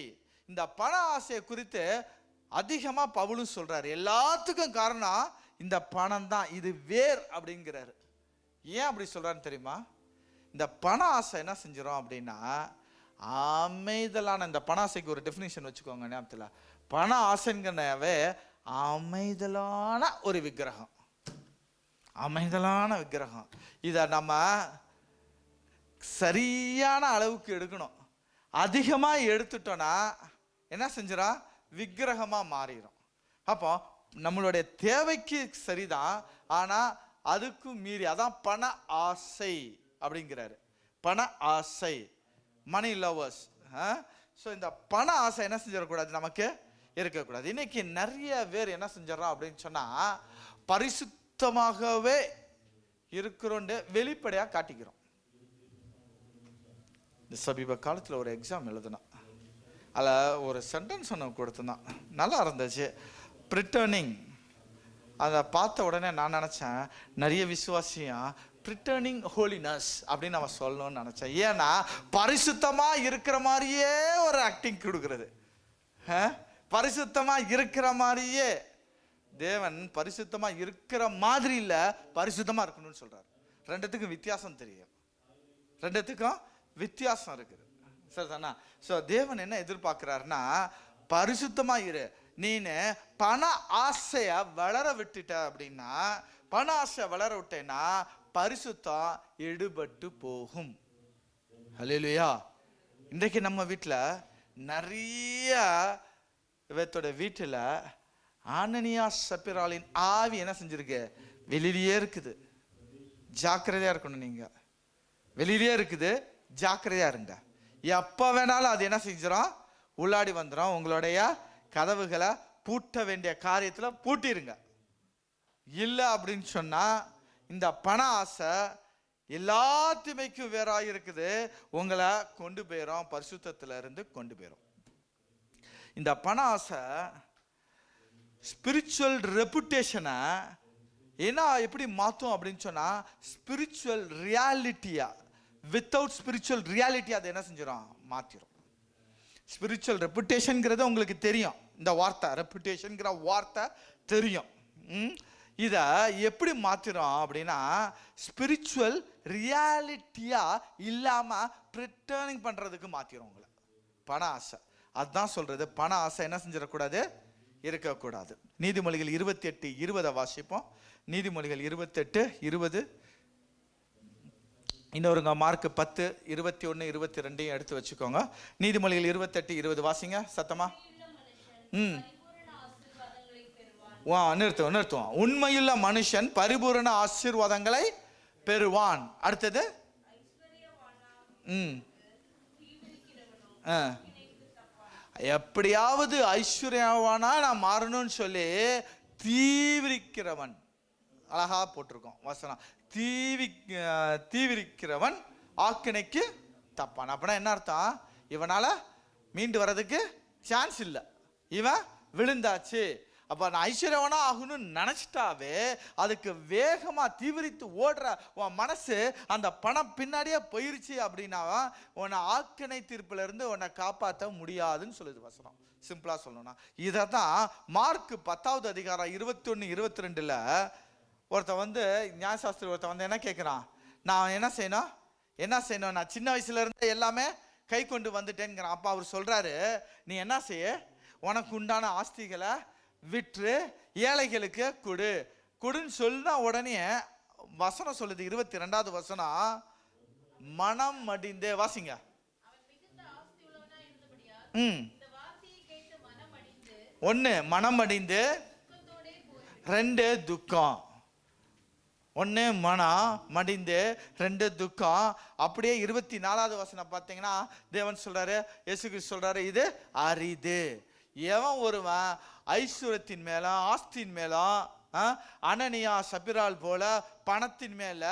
இந்த பண ஆசையை குறித்து அதிகமா பவுலும் சொல்றாரு. எல்லாத்துக்கும் காரணம் இந்த பணம் தான், இது வேர் அப்படிங்கிறாரு. ஏன் அப்படி சொல்றாருன்னு தெரியுமா? இந்த பண ஆசை என்ன செஞ்சிடும் அப்படின்னா அமைதலான, இந்த பண ஆசைக்கு ஒரு டெஃபினிஷன் வச்சுக்கோங்க ஞாபகத்தில். பண ஆசைங்கிறவே அமைதலான ஒரு விக்கிரகம், அமைதலான விக்கிரகம். இதை நம்ம சரியான அளவுக்கு எடுக்கணும். அதிகமாக எடுத்துட்டோன்னா என்ன செஞ்சிடும்? விக்கிரகமாக மாறிடும். அப்போ நம்மளுடைய தேவைக்கு சரிதான், ஆனால் அதுக்கும் மீறி, அதான் பண ஆசை அப்படிங்கிறாரு. பண ஆசை, மணி லவர்ஸ். ஸோ இந்த பண ஆசை என்ன செஞ்சிடக்கூடாது? நமக்கு இருக்கக்கூடாது. இன்னைக்கு நிறைய பேர் என்ன செஞ்சிடறோம் அப்படின்னு சொன்னால் பரிசுத்தமாகவே இருக்கிறோன்னு வெளிப்படையாக காட்டிக்கிறோம். இந்த சமீப காலத்தில் ஒரு எக்ஸாம் எழுதுனா, அதில் ஒரு சென்டென்ஸ் ஒன்று கொடுத்துருந்தான், நல்லா இருந்துச்சு. ப்ரிட்டர்னிங். அதை பார்த்த உடனே நான் நினச்சேன், நிறைய விஷயம் ப்ரிட்டர்னிங் ஹோலினஸ் அப்படின்னு நம்ம சொல்லணும்னு நினச்சேன். ஏன்னா பரிசுத்தமாக இருக்கிற மாதிரியே ஒரு ஆக்டிங் கொடுக்குறது. பரிசுத்தமாக இருக்கிற மாதிரியே. தேவன் பரிசுத்தமாக இருக்கிற மாதிரி இல்லை, பரிசுத்தமாக இருக்கணும்னு சொல்கிறார். ரெண்டுத்துக்கும் வித்தியாசம் தெரியும், ரெண்டுத்துக்கும் வித்தியாசம் இருக்குது. சரிதானா? ஸோ தேவன் என்ன எதிர்பார்க்கிறாருன்னா, பரிசுத்தமா இரு. நீனு பண ஆசைய வளர விட்டுட்ட அப்படின்னா, பண ஆசை வளர விட்டேன்னா பரிசுத்தம் எடுபட்டு போகும். ஹல்லேலூயா. இன்றைக்கு நம்ம வீட்டில் நிறைய இவத்தோட வீட்டில் ஆனனியா சப்பிராலின் ஆவி என்ன செஞ்சிருக்கு? வெளியிலேயே இருக்குது. ஜாக்கிரதையா இருக்கணும். நீங்க வெளியிலேயே இருக்குது, ஜாக்கிரதையா இருங்க. எப்போ வேணாலும் அது என்ன செஞ்சிடும்? உள்ளாடி வந்துடும். உங்களுடைய கதவுகளை பூட்ட வேண்டிய காரியத்தில் பூட்டிருங்க. இல்லை அப்படின்னு சொன்னா இந்த பண ஆசை எல்லாத்துமைக்கும் வேறாக இருக்குது, உங்களை கொண்டு போயிடும், பரிசுத்தத்துல இருந்து கொண்டு போயிடும். இந்த பண ஆசை ஸ்பிரிச்சுவல் ரெப்புடேஷனை ஏன்னா எப்படி மாற்றும் அப்படின்னு சொன்னா, ஸ்பிரிச்சுவல் ரியாலிட்டியா, வித்தவுட் ஸ்பிரிச்சுவல் ரியாலிட்டி அதை என்ன செஞ்சிடும்? மாற்றிடும். ஸ்பிரிச்சுவல் ரெப்புடேஷன்ங்கிறது உங்களுக்கு தெரியும். இந்த வார்த்தை ரெப்புடேஷன்ங்கிற வார்த்தை தெரியும். இதை எப்படி மாற்றிடும் அப்படின்னா, ஸ்பிரிச்சுவல் ரியாலிட்டியா இல்லாமல் ப்ரிட்டர்னிங் பண்ணுறதுக்கு மாற்றிடும் உங்களை. பண ஆசை அதுதான் சொல்றது. பண ஆசை என்ன செஞ்சிடக்கூடாது? இருக்கக்கூடாது. நீதிமொழிகள் 28:20 வாசிப்போம். நீதிமொழிகள் 28:20. இன்னொருங்க மார்க் 10, 21, 22 எடுத்து வச்சுக்கோங்க. நீதிமொழிகள் 28:20 வாசிங்க சத்தமா. நிறுத்துவோம். உண்மையுள்ள மனுஷன் பரிபூரண ஆசீர்வாதங்களை பெறுவான். அடுத்தது எப்படியாவது ஐஸ்வர்யவானா நான் மாறணும்னு சொல்லி தீவிரிக்கிறவன், அழகா போட்டிருக்கோம் வசனம், தீவிரிக்கிறவன் ஆக்கினைக்கு தப்பான். அப்படின்னா என்ன அர்த்தம்? இவனால மீண்டு வர்றதுக்கு சான்ஸ் இல்லை, இவன் விழுந்தாச்சு. அப்போ நான் ஐஸ்வர்யவனா ஆகணும்னு நினச்சிட்டாவே அதுக்கு வேகமாக தீவிரித்து ஓடுற உன் மனசு அந்த பணம் பின்னாடியே போயிருச்சு அப்படின்னா உன்னை ஆக்கினை தீர்ப்பிலிருந்து உன்னை காப்பாற்ற முடியாதுன்னு சொல்லுது வசனம். சிம்பிளாக சொல்லணும்னா இதை தான் மார்க் 10வது அதிகாரம் 21, 22 ஒருத்தன் நியாயசாஸ்திரி ஒருத்தன் என்ன கேட்குறான், நான் என்ன செய்யணும் நான் சின்ன வயசுல இருந்து எல்லாமே கை கொண்டு வந்துட்டேங்கிறான். அப்போ அவர் சொல்றாரு, நீ என்ன செய்ய, உனக்கு உண்டான ஆஸ்திகளை விற்று ஏழைகளுக்கு கொடுன்னு சொன்னா உடனே வசனம் சொல்லுது 22வது வசனம், மனம் மடிந்து வாசிங்க. ஒன்று மனம் அடிந்து, 2 துக்கம். 1 மனம் மடிந்து, 2 துக்கம். அப்படியே 24வது வசனம் பார்த்தீங்கன்னா தேவன் சொல்றாரு, இயேசு கிறிஸ்து சொல்றாரு, இது அரிது. எவன் ஒருவன் ஐஸ்வர்யத்தின் மேலும் ஆஸ்தியின் மேலும் அனனியா சபிரால் போல பணத்தின் மேல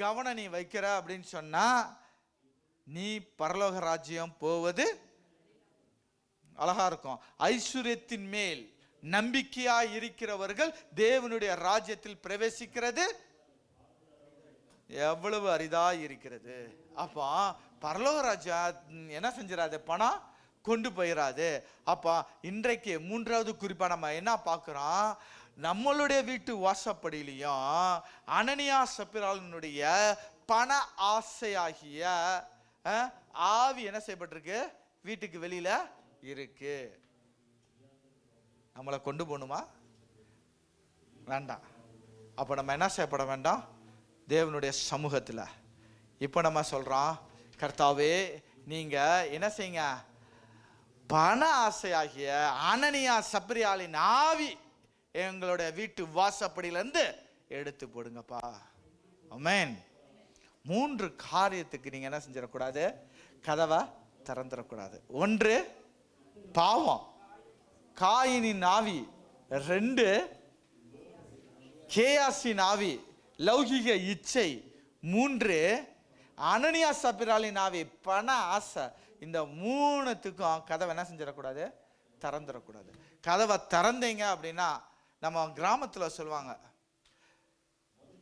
கவனம் நீ வைக்கிற அப்படின்னு சொன்னா நீ பரலோக ராஜ்யம் போவது அழகா இருக்கும். ஐஸ்வர்யத்தின் மேல் நம்பிக்கையா இருக்கிறவர்கள் தேவனுடைய ராஜ்யத்தில் பிரவேசிக்கிறது எவ்வளவு அரிதா இருக்கிறது. அப்போ பரலோக ராஜ்யம் என்ன செஞ்சிடாது, பணம் கொண்டு போயிடாது. அப்போ இன்றைக்கு 3வது குறிப்பா நம்ம என்ன பார்க்கிறோம், நம்மளுடைய வீட்டு வாசப்படியிலையும் அனனியா சப்பிராளனுடைய பண ஆசையாகிய ஆவி என்ன செய்யப்பட்டிருக்கு, வீட்டுக்கு வெளியில இருக்கு. நம்மளை கொண்டு போகணுமா, வேண்டாம். அப்போ நம்ம என்ன செய்யப்பட வேண்டாம், தேவனுடைய சமூகத்தில் இப்போ நம்ம சொல்றோம், கர்த்தாவே நீங்க என்ன செய்யுங்க, பண ஆசையாகிய அனனியா சப்பிரியாளின் ஆவி எங்களுடைய வீட்டு வாசப்படியிலிருந்து எடுத்து போடுங்கப்பா. ஆமென். 3 காரியத்துக்கு நீங்க என்ன செஞ்சிடக்கூடாது, கதவை திறந்துடக்கூடாது. 1 பாவம், காயினின் ஆவி. 2 கேயாசின் ஆவி, லௌகிக இச்சை. 3 அனனியா சப்பிராளின் ஆவி, பண ஆசை. இந்த 3த்துக்கும் கதவை என்ன செஞ்சிடக்கூடாது, திறந்துடக்கூடாது. கதவை திறந்தீங்க அப்படின்னா நம்ம கிராமத்தில் சொல்லுவாங்க,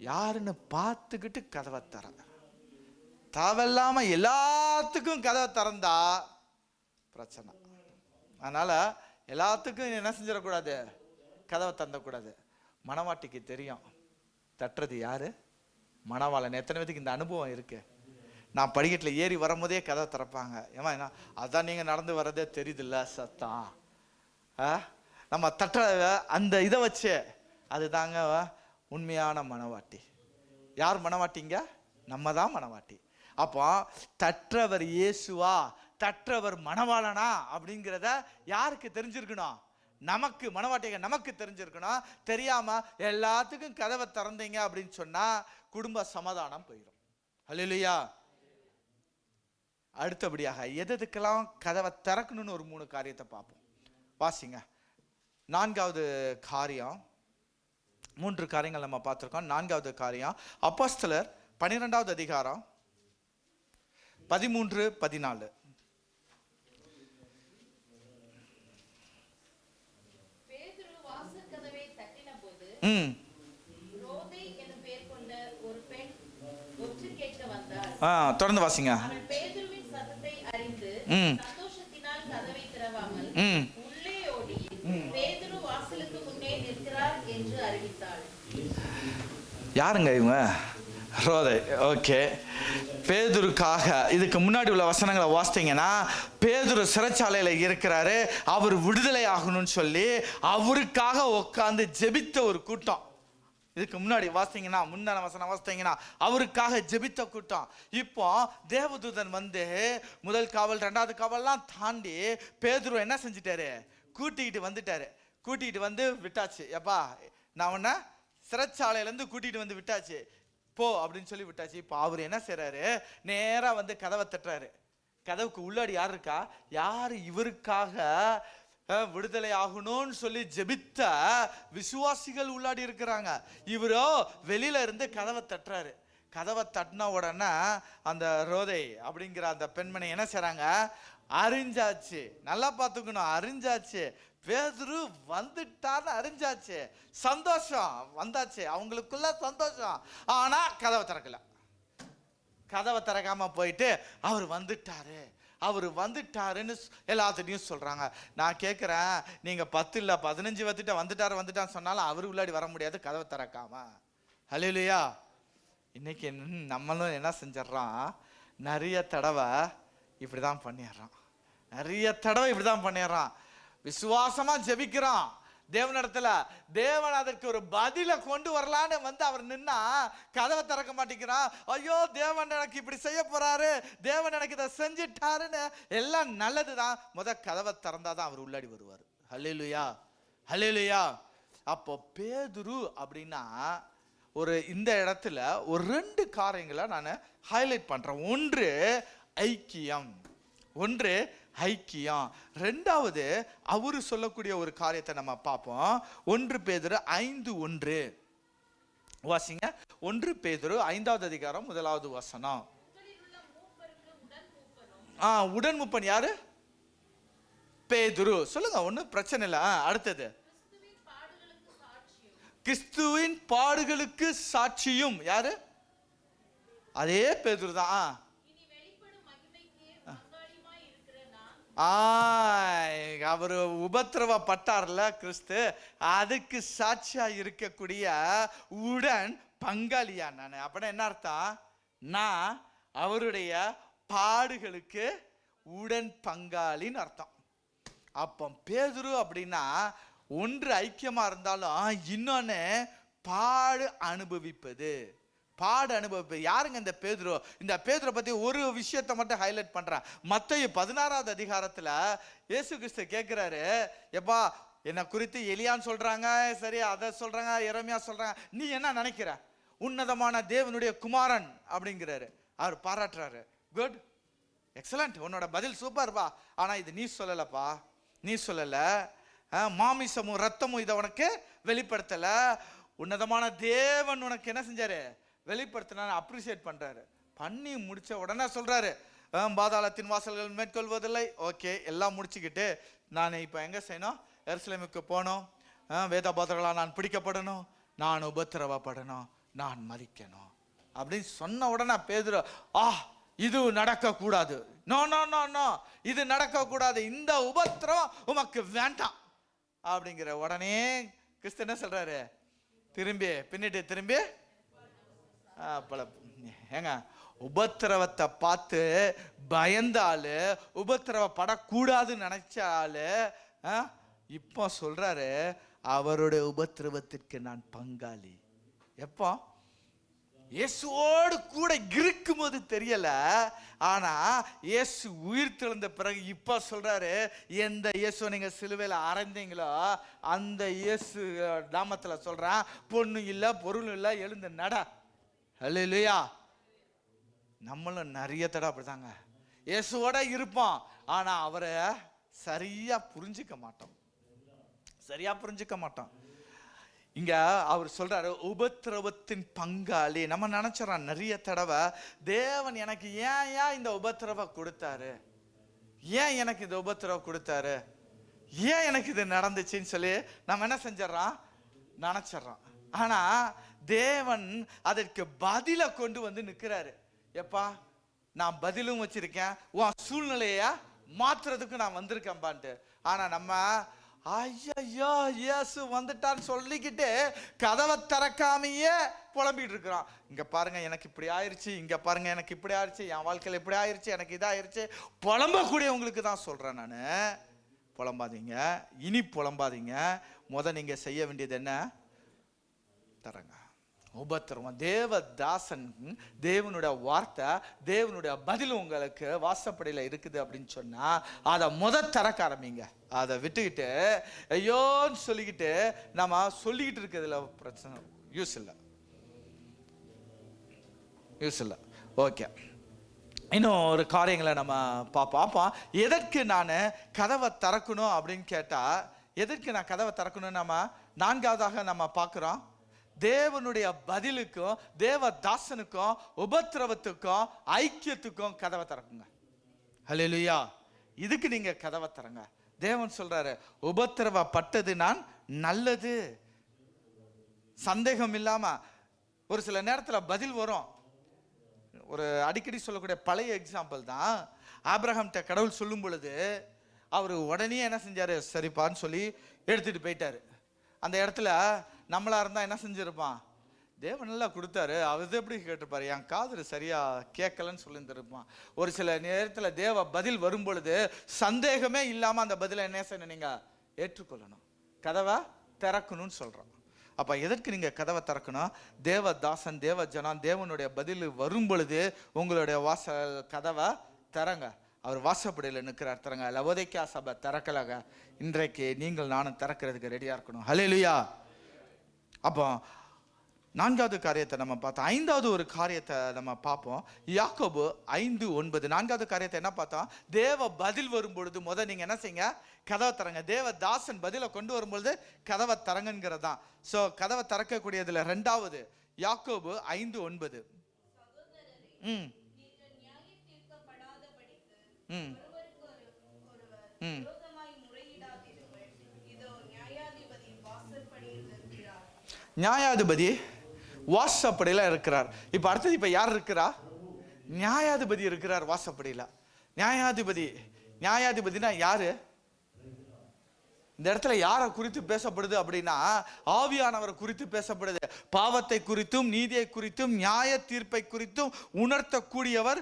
யாருன்னு பார்த்துக்கிட்டு கதவை தர, தேவையில்லாம எல்லாத்துக்கும் கதவை திறந்தா பிரச்சனை. அதனால எல்லாத்துக்கும் என்ன செஞ்சிடக்கூடாது, கதவை திறந்தக்கூடாது. மணவாட்டிக்கு தெரியும் தட்டுறது யாரு, மணவாளன். எத்தனை பேருக்கு இந்த அனுபவம் இருக்கு, நான் படிக்கட்டில் ஏறி வரும்போதே கதவை திறப்பாங்க. ஏமா என்ன அதான் நீங்க நடந்து வர்றதே தெரியுதுல்ல சத்தம், நம்ம தட்டுற அந்த இதை வச்சு அதுதாங்க உண்மையான மணவாட்டி. யார் மணவாட்டிங்க, நம்ம தான் மணவாட்டி. அப்போ தற்றவர் இயேசுவா, தற்றவர் மணவாளனா அப்படிங்கிறத யாருக்கு தெரிஞ்சிருக்கணும், நமக்கு, மணவாட்டிங்க நமக்கு தெரிஞ்சிருக்கணும். தெரியாம எல்லாத்துக்கும் கதவை திறந்தீங்க அப்படின்னு சொன்னா குடும்ப சமாதானம் போயிடும். ஹல்லேலூயா. அடுத்தபடியாக எதுக்கெல்லாம் கதவை திறக்கணும்னு ஒரு 3 காரியத்தை பார்ப்போம். வாசிங்க. 4வது காரியம், 3 காரியங்கள் நம்ம பார்த்துருக்கோம். 4வது காரியம் அப்போஸ்தலர் 12வது அதிகாரம் 13, 14. தொடர்ந்து வாசிங்க. யாருங்க இவங்க, ரோதை. ஓகே, பேதுருக்காக இதுக்கு முன்னாடி உள்ள வசனங்களை வாசித்தீங்கன்னா பேதுரு சிறைச்சாலையில இருக்கிறாரு, அவர் விடுதலை ஆகணும்னு சொல்லி அவருக்காக உட்கார்ந்து ஜெபித்த ஒரு கூட்டம். இதுக்கு முன்னாடி வாசித்தீங்கன்னா, முன்னாடி வசனம் வாசித்தீங்கன்னா அவருக்காக ஜெபித்த கூட்டம். இப்போ தேவதூதன் முதல் காவல் 2வது காவல்லாம் தாண்டி பேதுரு என்ன செஞ்சிட்டாரு, கூட்டிக்கிட்டு வந்துட்டாரு. கூட்டிகிட்டு வந்து விட்டாச்சு. எப்பா நான் உன்னை சிறைச்சாலையிலேருந்து கூட்டிகிட்டு வந்து விட்டாச்சு போ அப்படின்னு சொல்லி விட்டாச்சு. இப்போ அவர் என்ன செய்கிறாரு, நேராக கதவை தட்டுறாரு. கதவுக்கு உள்ளாடி யார் இருக்கா, யார் இவருக்காக விடுதலை ஆகணும்னு சொல்லி ஜெபித்த விசுவாசிகள் உள்ளாடி இருக்கிறாங்க. இவரோ வெளியில இருந்து கதவை தட்டுறாரு. கதவை தட்டின உடனே அந்த ரோதை அப்படிங்கிற அந்த பெண்மணி என்ன செய்றாங்க, அறிஞ்சாச்சு. நல்லா பார்த்துக்கணும், அறிஞ்சாச்சு. பேதுரு வந்துட்டான்னு அறிஞ்சாச்சு, சந்தோஷம் வந்தாச்சு, அவங்களுக்குள்ள சந்தோஷம். ஆனா கதவை திறக்கல. கதவை திறக்காம போயிட்டு அவர் வந்துட்டாருன்னு எல்லாத்திட்டையும் சொல்றாங்க. நான் கேட்கிறேன், நீங்க 10 இல்ல 15 வந்துட்டான்னு சொன்னாலும் அவர் உள்ளாடி வர முடியாது கதவை திறக்காம. ஹல்லேலூயா. இன்னைக்கு நம்மளும் என்ன செஞ்சிடறோம், நிறைய தடவை இப்படிதான் பண்ணிடுறான். விசுவாசமா ஜெபிக்கிறோம் தேவனிடத்துல, தேவன் அதற்கு ஒரு பதிலை கொண்டு வரலான்னு அவர் நின்னா கதவை திறக்க மாட்டேங்கிறான். ஐயோ, தேவன் எனக்கு இப்படி செய்ய போறாரு, தேவன் எனக்கு இதை செஞ்சிட்டாருன்னு. எல்லாம் நல்லதுதான், கதவை திறந்தாதான் அவர் உள்ளாடி வருவார். ஹல்லேலூயா. அப்போ பேதுரு அப்படின்னா இந்த இடத்துல ஒரு 2 காரியங்களை நான் ஹைலைட் பண்றேன். ஒன்று ஐக்கியம், ரெண்டாவது அவரு சொல்லக்கூடிய ஒரு காரியத்தை நம்ம பார்ப்போம். 1 பேதுரு 5:1 வாசிங்க. 1 பேதுரு 5வது அதிகாரம் 1வது வசனம். உடன் மூப்பன் யாரு? பேதுரு. சொல்லுங்க, ஒன்றும் பிரச்சனை இல்லை. அடுத்தது கிறிஸ்துவின் பாடுகளுக்கு சாட்சியும் யாரு? அதே பேதுரு தான். அவரு உபத்திரவப்பட்டார்ல கிறிஸ்து, அதுக்கு சாட்சியா இருக்கக்கூடிய உடன் பங்காளியா நான். அப்படின்னா என்ன அர்த்தம்? நான் அவருடைய பாடுகளுக்கு உடன் பங்காளின்னு அர்த்தம். அப்போ பேதுரு அப்படின்னா ஒன்று ஐக்கியமா இருந்தாலும் இன்னொன்னு பாடு அனுபவிப்பது. யாருங்க இந்த பேதுரு? இந்த பேதுரை பத்தி ஒரு விஷயத்தை மட்டும் ஹைலைட் பண்றேன். மத்தேயு 16வது அதிகாரத்துல இயேசு கிறிஸ்து கேட்கிறாரு, எப்பா என்ன குறித்து எலியான்னு சொல்றாங்க, சரி அதை சொல்றாங்க, எரேமியா சொல்றாங்க, நீ என்ன நினைக்கிற? உன்னதமான தேவனுடைய குமாரன் அப்படிங்கிறாரு. அவர் பாராட்டுறாரு. குட், எக்ஸலண்ட், உன்னோட பதில் சூப்பர்ப்பா. ஆனா இது நீ சொல்லலப்பா, நீ சொல்லல, மாமிசமும் ரத்தமும் இதை உனக்கு வெளிப்படுத்தல, உன்னதமான தேவன் உனக்கு என்ன செஞ்சாரு? வெளிப்படுத்தினா. அப்ரிசியேட் பண்றாரு. பண்ணி முடிச்ச உடனே சொல்றாரு, பாதாளத்தின் வாசல்கள் மேற்கொள்வதில்லை. ஓகே, எல்லாம் முடிச்சுக்கிட்டு நான் இப்போ எங்க செய்யணும்? எருசலேமுக்கு போகணும், வேத பாத்திரங்களா நான் பிடிக்கப்படணும், நான் உபத்திரவப்படணும், நான் மரிக்கணும் அப்படின்னு சொன்ன உடனே பேதுரு, இது நடக்க கூடாது, நோ நோ நோ நோ, இது நடக்க கூடாது, இந்த உபத்திரம் உமக்கு வேண்டாம் அப்படிங்கிற உடனே கிறிஸ்து என்ன சொல்றாரு? திரும்பி ஏங்க, உபத்திரவத்தை பார்த்து பயந்தாலு, உபத்திரவப்படக்கூடாதுன்னு நினைச்சாலு இப்போ சொல்றாரு, அவருடைய உபத்திரவத்திற்கு நான் பங்காளி. எப்போ? இயேசுவோடு கூட இருக்கும்போது தெரியல, ஆனா இயேசு உயிர் தெழுந்த பிறகு இப்ப சொல்றாரு, எந்த இயேசு நீங்க சிலுவையில அறைந்தீங்களோ அந்த இயேசு நாமத்துல சொல்றேன், பொண்ணு இல்ல பொருள் இல்ல, எழுந்து நட. ஹல்லேலூயா. நம்மளும் நிறைய தடவை அப்படிதாங்க, இயேசுவோட இருப்போம், ஆனா அவரை சரியா புரிஞ்சுக்க மாட்டோம். இங்க அவர் சொல்றாரு, உபத்திரவத்தின் பங்காளி. நம்ம நினைச்சோம் நிறைய தடவை, தேவன் எனக்கு ஏன் இந்த உபத்திரவம் கொடுத்தாரு, ஏன் எனக்கு இந்த உபத்திரவம் கொடுத்தாரு, ஏன் எனக்கு இது நடந்துச்சுன்னு சொல்லி நம்ம என்ன செஞ்சிடறோம்? நினைச்சிடறோம். ஆனா தேவன் அதற்கு பதிலை கொண்டு வந்து நிற்கிறாரு. எப்பா, நான் பதிலும் வச்சிருக்கேன், உன் சூழ்நிலைய மாத்துறதுக்கு நான் வந்திருக்கேன்பான்ட்டு. ஆனா நம்ம ஐயோ இயேசு வந்துட்டான்னு சொல்லிக்கிட்டு கதவை திறக்காமையே புலம்பிட்டு இருக்கிறோம். இங்க பாருங்க எனக்கு இப்படி ஆயிடுச்சு, இங்க பாருங்க எனக்கு இப்படி ஆயிடுச்சு, என் வாழ்க்கையில் இப்படி ஆயிடுச்சு, எனக்கு இதாயிருச்சு. புலம்பக்கூடியவங்களுக்கு தான் சொல்றேன் நான், புலம்பாதீங்க, இனி புலம்பாதீங்க. நீங்க செய்ய வேண்டியது என்ன? தரங்க உபத்திரவம். தேவதாசன், தேவனுடைய வார்த்தை, தேவனுடைய பதில் உங்களுக்கு வாசப்படியில் இருக்குது அப்படின்னு சொன்னா அதை திறக்க ஆரம்பிங்க. அதை விட்டுக்கிட்டு ஐயோன்னு சொல்லிக்கிட்டு நம்ம சொல்லிக்கிட்டு இருக்கிறதுல பிரச்சனை, யூஸ் இல்லை. ஓகே, இன்னும் ஒரு காரியங்களை நம்ம பார்ப்போம். எதற்கு நான் கதவை திறக்கணும் அப்படின்னு கேட்டா, எதற்கு நான் கதவை திறக்கணும் நம்ம 4வதாக நம்ம பார்க்குறோம். தேவனுடைய பதிலுக்கும் தேவதாசனுக்கும் உபத்திரவத்துக்கும் ஐக்கியத்துக்கும் கதவை திறக்குங்க. ஹல்லேலூயா. இதுக்கு நீங்க கதவை திறங்க. தேவன் சொல்றாரு, உபத்திரவப்பட்டது நான் நல்லது. சந்தேகம் இல்லாம ஒரு சில நேரத்தில் பதில் வரும். ஒரு அடிக்கடி சொல்லக்கூடிய பழைய எக்ஸாம்பிள் தான். ஆபிரகாம்கிட்ட கடவுள் சொல்லும் பொழுது அவர் உடனே என்ன செஞ்சாரு, சரிப்பான்னு சொல்லி எடுத்துட்டு போயிட்டாரு. அந்த இடத்துல நம்மளா இருந்தா என்ன செஞ்சிருப்பான், தேவன் நல்லா கொடுத்தாரு, அவர் எப்படி கேட்டிருப்பாரு, என் காது சரியா கேட்கலன்னு சொல்லியிருந்திருப்பான். ஒரு சில நேரத்தில் தேவ பதில் வரும் பொழுது சந்தேகமே இல்லாம அந்த பதிலை என்ன செய்யணும், நீங்க ஏற்றுக்கொள்ளணும். கதவை திறக்கணும்னு சொல்றோம். அப்ப எதற்கு நீங்க கதவை திறக்கணும்? தேவதாசன், தேவ ஜனம், தேவனுடைய பதில் வரும் பொழுது உங்களுடைய வாசல் கதவை திறங்க. அவர் வாசப்படியில் நிற்கிறார், திறங்க. லவோதிக்கேயா சபை திறக்கலங்க, இன்றைக்கு நீங்கள் நானும் திறக்கிறதுக்கு ரெடியா இருக்கணும். ஹல்லேலூயா. அப்போ நான்காவது காரியத்தை நம்ம பார்த்தோம். ஐந்தாவது ஒரு காரியத்தை நம்ம பார்ப்போம். யாக்கோபு 5:9. நான்காவது காரியத்தை என்ன பார்த்தோம்? தேவ பதில் வரும் பொழுது நீங்க என்ன செய்யுங்க, கதவை திறங்க. தேவ தாசன் பதிலை கொண்டு வரும்பொழுது கதவை திறங்குங்கிறது தான். ஸோ கதவை திறக்கக்கூடியதுல ரெண்டாவது யாக்கோபு 5:9. நியாயாதிபதி வாசப்படியில இருக்கிறார். இப்ப அடுத்தது இப்ப யார் இருக்கிறா? நியாயாதிபதி இருக்கிறார் வாசப்படியில. நியாயாதிபதினா யாரு? இந்த இடத்துல யாரை குறித்து பேசப்படுது அப்படின்னா, ஆவியானவரை குறித்து பேசப்படுது. பாவத்தை குறித்தும் நீதியை குறித்தும் நியாய தீர்ப்பை குறித்தும் உணர்த்தக்கூடியவர்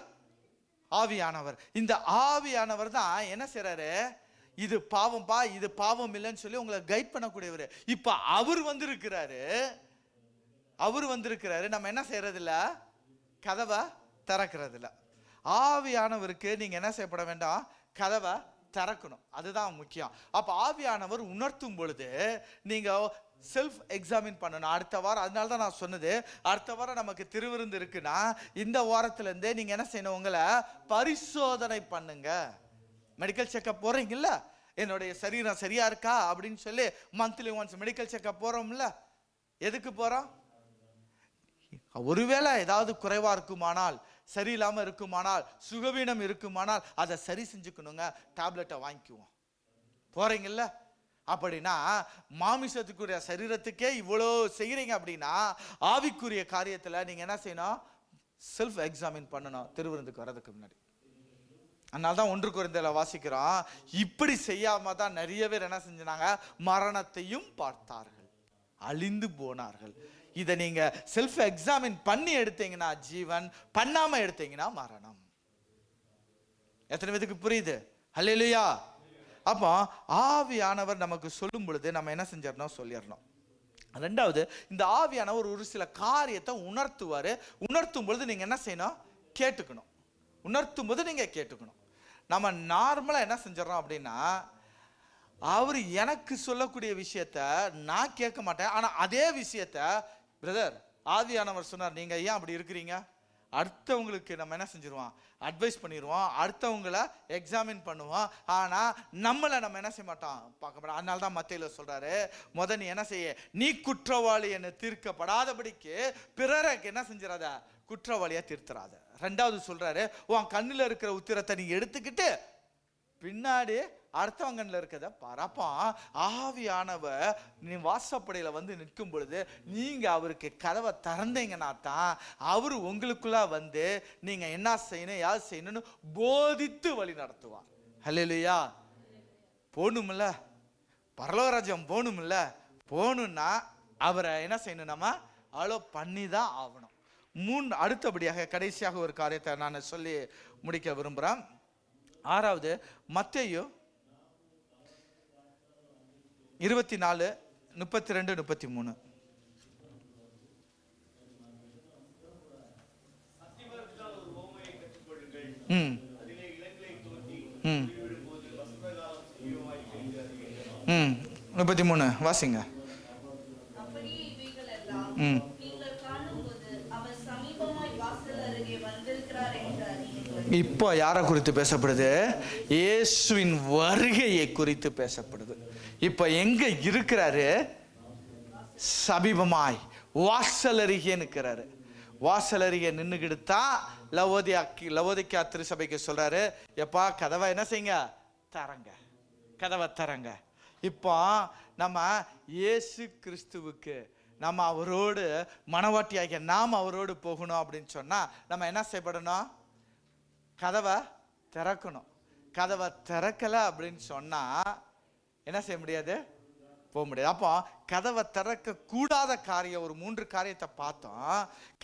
ஆவியானவர். இந்த ஆவியானவர் தான் என்ன செய்றாரு, இது பாவம்பா, இது பாவம் இல்லைன்னு சொல்லி உங்களை கைட் பண்ணக்கூடியவர். இப்ப அவர் வந்திருக்கிறாரு. நம்ம என்ன செய்யறது இல்ல, கதவை திறக்கிறது இல்ல. ஆவியானவருக்கு நீங்க என்ன செய்யப்பட வேண்டாம், கதவை திறக்கணும். அதுதான் முக்கியம். அப்ப ஆவியானவர் உணர்த்தும் பொழுது நீங்க செல்ஃப் எக்ஸாமின் பண்ணணும். அடுத்த வாரம், அதனால தான் நான் சொன்னது, அடுத்த வாரம் நமக்கு திருவிருந்து இருக்குன்னா இந்த வாரத்துல இருந்தே நீங்க என்ன செய்யணும், உங்களை பரிசோதனை பண்ணுங்க. மெடிக்கல் செக்அப் போறீங்கல்ல, என்னுடைய சரீரம் சரியா இருக்கா அப்படின்னு சொல்லி மந்த்லி ஒன்ஸ் மெடிக்கல் செக்அப் போறோம்ல. எதுக்கு போறோம்? ஒருவேளை ஏதாவது குறைவா இருக்குமானால், சரியில்லாம இருக்குமானால், சுகவீனம் இருக்குமானால் அதை சரி செஞ்சுக்கணுங்க. டேப்லெட்டை வாங்கிக்குவோம். போறீங்கல்ல, அப்படின்னா மாமிசத்துக்குரிய சரீரத்துக்கே இவ்வளோ செய்யறீங்க அப்படின்னா ஆவிக்குரிய காரியத்துல நீங்க என்ன செய்யணும், செல்ஃப் எக்ஸாமின் பண்ணணும் திருவிருந்துக்கு வர்றதுக்கு முன்னாடி. அதனால்தான் 1 கொரிந்தியரில் வாசிக்கிறோம், இப்படி செய்யாம தான் நிறைய பேர் என்ன செஞ்சாங்க, மரணத்தையும் பார்த்தார்கள், அழிந்து போனார்கள். இதை நீங்க செல்ஃப் எக்ஸாமின் பண்ணி எடுத்தீங்கன்னா ஜீவன், பண்ணாம எடுத்தீங்கன்னா மரணம். எத்தனை பேருக்கு புரியுது? ஹல்லேலூயா. அப்போ ஆவியானவர் நமக்கு சொல்லும் பொழுது நம்ம என்ன செஞ்சிடணும், சொல்லிடணும். ரெண்டாவது, இந்த ஆவியானவர் ஒரு சில காரியத்தை உணர்த்துவாரு. உணர்த்தும் பொழுது நீங்க என்ன செய்யணும், கேட்டுக்கணும். உணர்த்தும் போது நீங்க கேட்டுக்கணும். நம்ம நார்மலா என்ன செஞ்சிடறோம் அப்படின்னா, அவர் எனக்கு சொல்லக்கூடிய விஷயத்த நான் கேட்க மாட்டேன், ஆனா அதே விஷயத்த பிரதர் ஆவியானவர் சொன்னார், நீங்க ஏன் அப்படி இருக்கிறீங்க, அடுத்தவங்களுக்கு நம்ம என்ன செஞ்சிருவோம், அட்வைஸ் பண்ணிடுவோம், அடுத்தவங்களை எக்ஸாமின் பண்ணுவோம். ஆனா நம்மளை நம்ம என்ன செய்ய மாட்டோம், பார்க்க மாட்டோம். அதனால தான் மத்தேயுல சொல்றாரு, நீ என்ன செய்ய, நீ குற்றவாளி என தீர்க்கப்படாதபடிக்கு பிறரை என்ன செஞ்சிடாத, குற்றவாளியா தீர்த்துறாத. ரெண்டாவது சொல்றாரு, உன் கண்ணுல இருக்கிற உத்திரத்தை நீ எடுத்துக்கிட்டு பின்னாடி அடுத்தவங்க கண்ணில் இருக்கிறத பாராப்பா. ஆவியானவர் நீ வாசப்படையில வந்து நிற்கும் பொழுது நீங்க அவருக்கு கதவை திறந்தீங்கன்னா தான் அவர் உங்களுக்குள்ள வந்து நீங்க என்ன செய்யணும், யார் செய்யணும்னு போதித்து வழி நடத்துவார். ஹல்லேலூயா. போகணும்ல, பரலோகராஜ்யம் போகணும்ல, போகணும்னா அவரை என்ன செய்யணும், நம்ம அலோ பண்ணி தான் ஆகணும். அடுத்தபடியாக கடைசியாக ஒரு காரியத்தை நான் சொல்லி முடிக்க விரும்புகிறேன். 6வது மத்தேயு 24:32-33. ம் 33 வாசிங்க. இப்போ யாரை குறித்து பேசப்படுது, இயேசுவின் வருகையை குறித்து பேசப்படுது. இப்போ எங்க இருக்கிறாரு, சமீபமாய் வாசல் அருகே நிற்கிறாரு. வாசல் அருகே நின்றுக்கிட்டு தான் லவோதிக்கேயா திருச்சபைக்கு சொல்றாரு, எப்பா கதவை என்ன செய்யுங்க, தரங்க. கதவை திறங்க. இப்போ நம்ம இயேசு கிறிஸ்துவுக்கு நம்ம அவரோடு மனவாட்டியாகிய நாம் அவரோடு போகணும் அப்படின்னு சொன்னா நம்ம என்ன செய்யப்படணும்? கதவை திறக்கணும். கதவை திறக்கல அப்படின்னு சொன்னா என்ன செய்ய முடியாது? போக முடியாது. அப்போ கதவை திறக்க கூடாத காரியம் ஒரு 3 காரியத்தை பார்த்தோம்.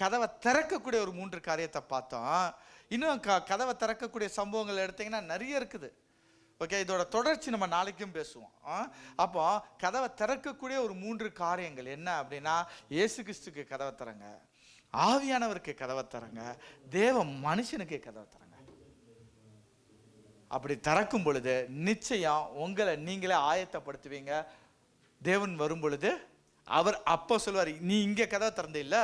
கதவை திறக்கக்கூடிய ஒரு 3 காரியத்தை பார்த்தோம். இன்னும் கதவை திறக்கக்கூடிய சம்பவங்கள் எடுத்தீங்கன்னா நிறைய இருக்குது. ஓகே, இதோட தொடர்ச்சி நம்ம நாளைக்கும் பேசுவோம். அப்போ கதவை திறக்கக்கூடிய ஒரு 3 காரியங்கள் என்ன அப்படின்னா, இயேசு கிறிஸ்துக்கு கதவை திறங்க, ஆவியானவருக்கு கதவை திறங்க, தேவ மனுஷனுக்கு கதவை திறங்க. அப்படி திறக்கும் பொழுது நிச்சயம் உங்களை நீங்களே ஆயத்தப்படுத்துவீங்க. தேவன் வரும் பொழுது அவர் அப்போ சொல்வார், நீ இங்கே கதவை திறந்த இல்ல,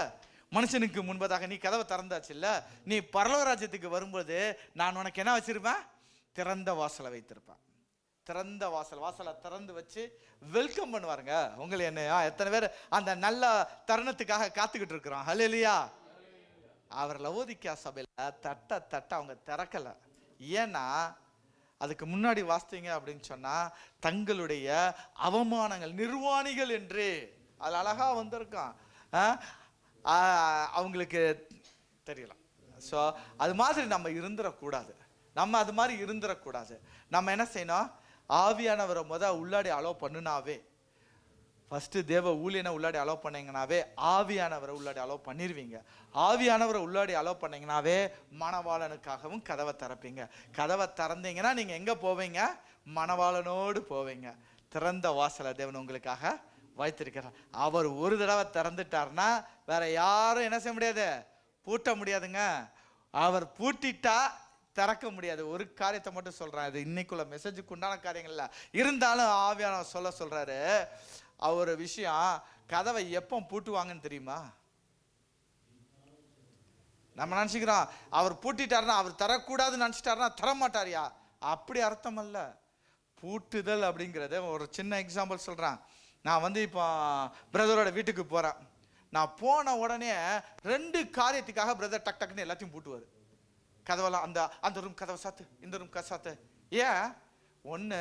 மனுஷனுக்கு முன்பதாக நீ கதவை திறந்தாச்சு இல்ல, நீ பரலோக ராஜ்யத்துக்கு வரும்போது நான் உனக்கு என்ன வச்சிருப்பேன்? திறந்த வாசலை வைத்திருப்பேன். திறந்த வாசலை திறந்து வச்சு வெல்கம் பண்ணுவாருங்க உங்களை. என்னையா எத்தனை பேர் அந்த நல்ல தருணத்துக்காக காத்துக்கிட்டு இருக்கிறோம்? ஹல்லேலூயா. அவர் லவோதிக்கா சபையில தட்ட அவங்க திறக்கல. ஏன்னா அதுக்கு முன்னாடி வாசித்தீங்க அப்படின்னு சொன்னா தங்களுடைய அவமானங்கள், நிர்வாணிகள் என்று அது அழகா வந்திருக்கான், அவங்களுக்கு தெரியல. ஸோ அது மாதிரி நம்ம இருந்துடக்கூடாது. அது மாதிரி இருந்துடக்கூடாது. நம்ம என்ன செய்யணும்? ஆவியானவரை உள்ளாடி அலோவ் பண்ணுனாவே, ஃபஸ்ட்டு தேவ ஊழியனை உள்ளாடி அலோவ் பண்ணீங்கன்னாவே ஆவியானவரை உள்ளாடி அலோவ் பண்ணிடுவீங்க. ஆவியானவரை உள்ளாடி அலோவ் பண்ணீங்கன்னாவே மணவாளனுக்காகவும் கதவை திறப்பீங்க. கதவை திறந்தீங்கன்னா நீங்கள் எங்கே போவீங்க? மணவாளனோடு போவீங்க. திறந்த வாசலை தேவன் உங்களுக்காக வைத்திருக்கிறார். அவர் ஒரு தடவை திறந்துட்டார்னா வேற யாரும் என்ன செய்ய முடியாது? பூட்ட முடியாதுங்க. அவர் பூட்டிட்டா திறக்க முடியாது. ஒரு காரியத்தை மட்டும் சொல்றேன், இது இன்னைக்குள்ள மெசேஜுக்கு உண்டான காரியங்கள் இல்லை, இருந்தாலும் ஆவியானவர் சொல்றாரு. அவர் விஷயம், கதவை எப்போ பூட்டுவாங்கன்னு தெரியுமா? நம்ம நினைச்சுக்கிறோம் அவர் பூட்டிட்டாருன்னா அவர் தரக்கூடாதுன்னு நினைச்சிட்டாருன்னா தரமாட்டாரியா? அப்படி அர்த்தம் அல்ல. பூட்டுதல் அப்படிங்கிறது ஒரு சின்ன எக்ஸாம்பிள் சொல்றேன். நான் இப்போ பிரதரோட வீட்டுக்கு போறேன். நான் போன உடனே 2 காரியத்துக்காக பிரதர் டக்குன்னு எல்லாத்தையும் பூட்டுவார். கதவெல்லாம் அந்த ரூம் கதவை சாத்து, இந்த ரூம் கதை சாத்து. ஏன்? ஒன்று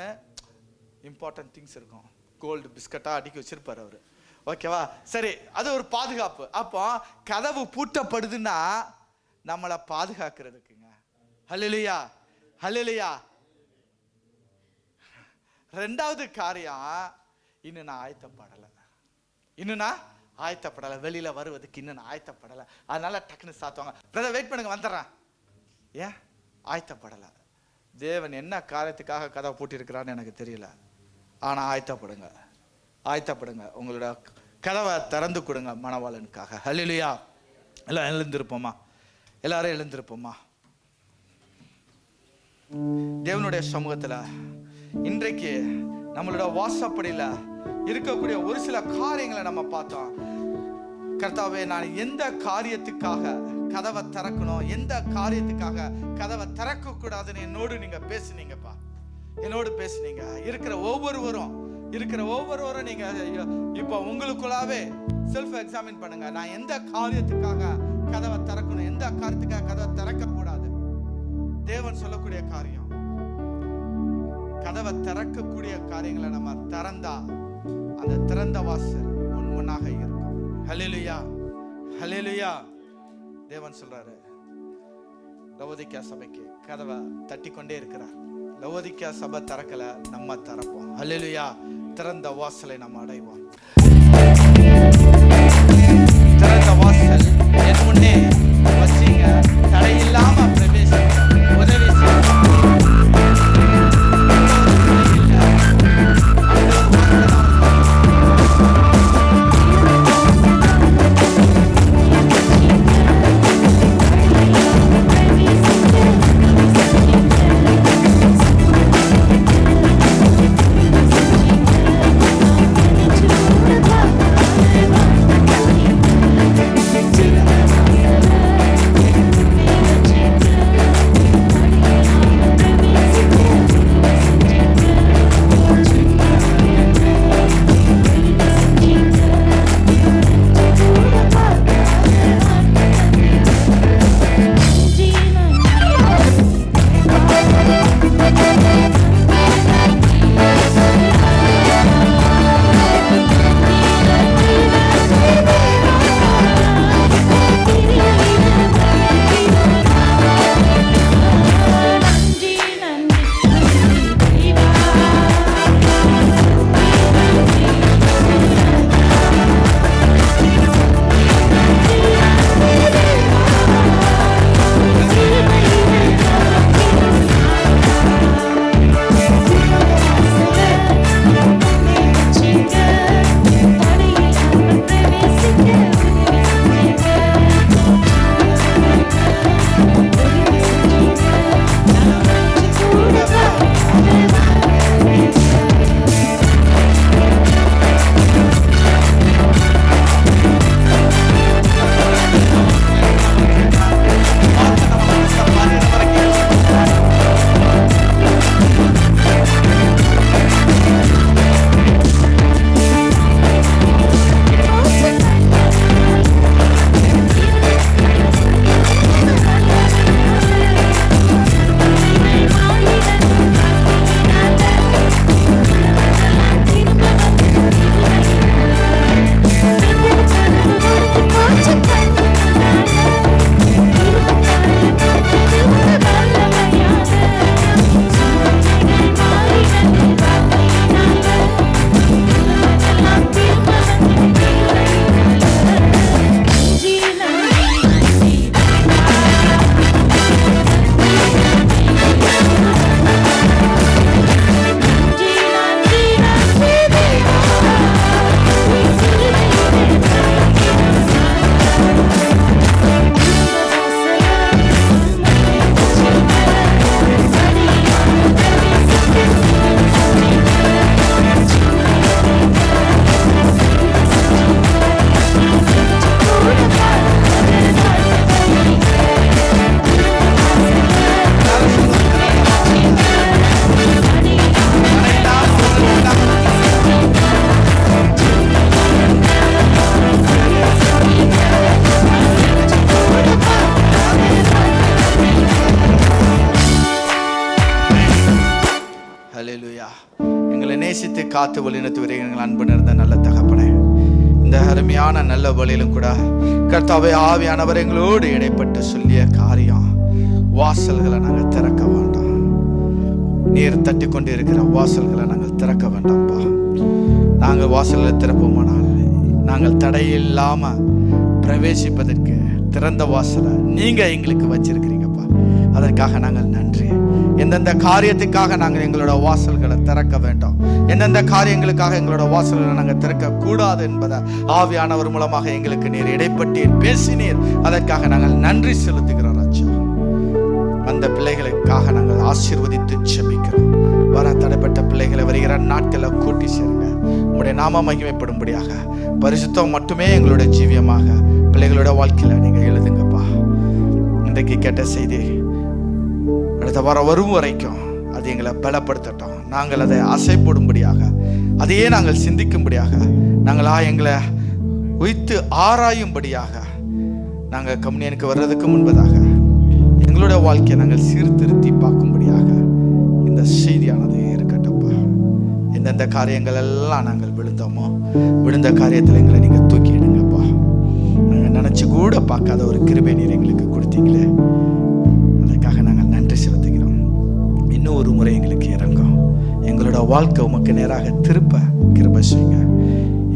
இம்பார்ட்டன்ட் திங்ஸ் இருக்கும், கோல்டு பிஸ்கட்டா அடிக்க வச்சிருப்பாரு அவரு. ஓகேவா? சரி, அது ஒரு பாதுகாப்பு. அப்போ கதவு பூட்டப்படுதுன்னா நம்மளை பாதுகாக்கிறதுக்குங்க. ஹல்லேலூயா, ஹல்லேலூயா. 2வது காரியம், இன்னும் நான் ஆயத்தப்படலை, வெளியில வருவதுக்கு இன்னும் நான் ஆயத்தப்படலை. அதனால டக்குன்னு சாத்துவாங்க. பிரதர் வெயிட் பண்ணுங்க, வந்துடுறேன். ஏன் ஆயத்தப்படலை? தேவன் என்ன காரியத்துக்காக கதவை பூட்டியிருக்கிறான்னு எனக்கு தெரியல. ஆனா ஆயத்தப்படுங்க. உங்களோட கதவை திறந்து கொடுங்க மணவாளனுக்காக. ஹல்லேலூயா. எல்லாம் எழுந்திருப்போமா? எல்லாரும் எழுந்திருப்போமா? தேவனுடைய சமூகத்துல இன்றைக்கு நம்மளோட வாசப்படியில இருக்கக்கூடிய ஒரு சில காரியங்களை நம்ம பார்த்தோம். கர்த்தாவே, நான் எந்த காரியத்துக்காக கதவை திறக்கணும், எந்த காரியத்துக்காக கதவை திறக்க கூடாதுன்னு என்னோடு நீங்க பேசுனீங்கப்பா. என்னோடு பேசுனீங்க. இருக்கிற ஒவ்வொருவரும் நீங்க இப்போ உங்களுக்குள்ளாவே செல்ஃப் எக்ஸாமின் பண்ணுங்க. நான் எந்த காரியத்துக்காக கதவை திறக்கணும், எந்த காரியத்துக்காக கதவை திறக்க கூடாது? தேவன் சொல்லக்கூடிய காரியம், கதவை திறக்கக்கூடிய காரியங்களை நம்ம திறந்தா அந்த திறந்த வாசல் முன்னாக இருக்கும். ஹல்லேலூயா, ஹல்லேலூயா. தேவன் சொல்றாரு, லவோதிக்கா சபைக்கு கதவை தட்டி கொண்டே இருக்கிறார். லவோதிக்கா சபை திறக்கல, நம்ம திறப்போம். ஹல்லேலூயா. திறந்த வாசலை நம்ம அடைவோம். திறந்த வாசல் என் முன்னே வச்சீங்க, தடையில்லாம பிரவேசிக்க உதவி செய்ய. நேசித்து காத்து வழிநடத்தி வருகிற அன்பு நிறைந்த நல்ல தகப்பனே, இந்த அருமையான நல்ல வழியிலும் கூட கர்த்தாவே ஆவியானவர் எங்களோடு இடைப்பட்டு சொல்லிய காரியம், வாசல்களை நாங்கள் திறக்க வேண்டாம். நீர் தட்டி கொண்டு இருக்கிற வாசல்களை நாங்கள் திறக்க வேண்டாம்ப்பா. நாங்கள் வாசல்களை திறப்போமானால் நாங்கள் தடையில்லாம பிரவேசிப்பதற்கு திறந்த வாசலை நீங்க எங்களுக்கு வச்சிருக்கிறீங்கப்பா. அதற்காக நாங்கள் நன்றி. எந்தெந்த காரியத்துக்காக நாங்கள் எங்களோட வாசல்களை திறக்க வேண்டாம், எந்தெந்த காரியங்களுக்காக எங்களோட வாசல்களை நாங்கள் திறக்க கூடாது என்பதை ஆவியானவர் மூலமாக எங்களுக்கு நீர் இடைப்பட்டீர், பேசினீர். அதற்காக நாங்கள் நன்றி செலுத்துகிறோம் ராஜா. அந்த பிள்ளைகளுக்காக நாங்கள் ஆசீர்வதித்து ஜெபிக்கிறோம். வர தடைப்பட்ட பிள்ளைகளை வருகிற நாட்களை கூட்டி சேருங்க. உங்களுடைய நாம மகிமைப்படும்படியாக பரிசுத்தம் மட்டுமே எங்களுடைய ஜீவியமாக பிள்ளைகளோட வாழ்க்கையில நீங்க எழுதுங்கப்பா. இன்றைக்கு கேட்ட செய்தி அடுத்த வாரம் வரும் வரைக்கும் அது எங்களை பலப்படுத்தட்டும். நாங்கள் அதை அசைப்படும்படியாக, அதையே நாங்கள் சிந்திக்கும்படியாக, நாங்களா எங்களை உய்த்து ஆராயும்படியாக, நாங்கள் கம்யூனியனுக்கு வர்றதுக்கு முன்பதாக எங்களுடைய வாழ்க்கையை நாங்கள் சீர்திருத்தி பார்க்கும்படியாக இந்த செய்தியானது இருக்கட்டும்ப்பா. எந்தெந்த காரியங்கள் எல்லாம் நாங்கள் விழுந்தோமோ, விழுந்த காரியத்தில் எங்களை நீங்க தூக்கிடுங்கப்பா. நாங்கள் நினைச்சு கூட பார்க்காத ஒரு கிருபை நீர் எங்களுக்கு கொடுத்தீங்களே, அதற்காக நாங்கள் நன்றி செலுத்துகிறோம். இன்னும் ஒரு முறை எங்களுக்கு இறங்கும். எங்களோட வாழ்க்கை உமக்கு நேராக திருப்ப கிருபை செய்யுங்க.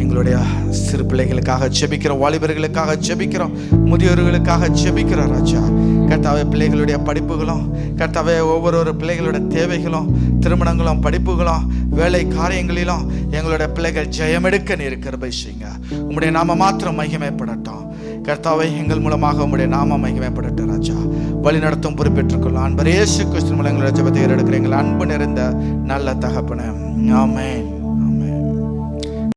எங்களுடைய சிறு பிள்ளைகளுக்காக ஜெபிக்கிறோம், வாலிபர்களுக்காக ஜெபிக்கிறோம், முதியோர்களுக்காக ஜெபிக்கிறோம் ராஜா. கர்த்தாவே பிள்ளைகளுடைய படிப்புகளும், கர்த்தாவே ஒவ்வொரு பிள்ளைகளோட தேவைகளும், திருமணங்களும், படிப்புகளும், வேலை காரியங்களிலும் எங்களுடைய பிள்ளைகள் ஜெயமெடுக்க நீர் கிருபை செய்யுங்க. உம்முடைய நாம மாத்திரம் மகிமைப்படட்டும் கர்த்தாவே. எங்கள் மூலமாக உம்முடைய நாம மகிமைப்படட்டும் ராஜா. வழி நடத்தும் பொறுப்பேற்றுக்கொள்ளும் அன்பர் இயேசு கிறிஸ்து மூலம் எங்களுடைய ஜெபத்தை ஏறெடுக்கிற எங்கள் அன்பு நிறைந்த நல்ல தகப்பனே, ஆமென்.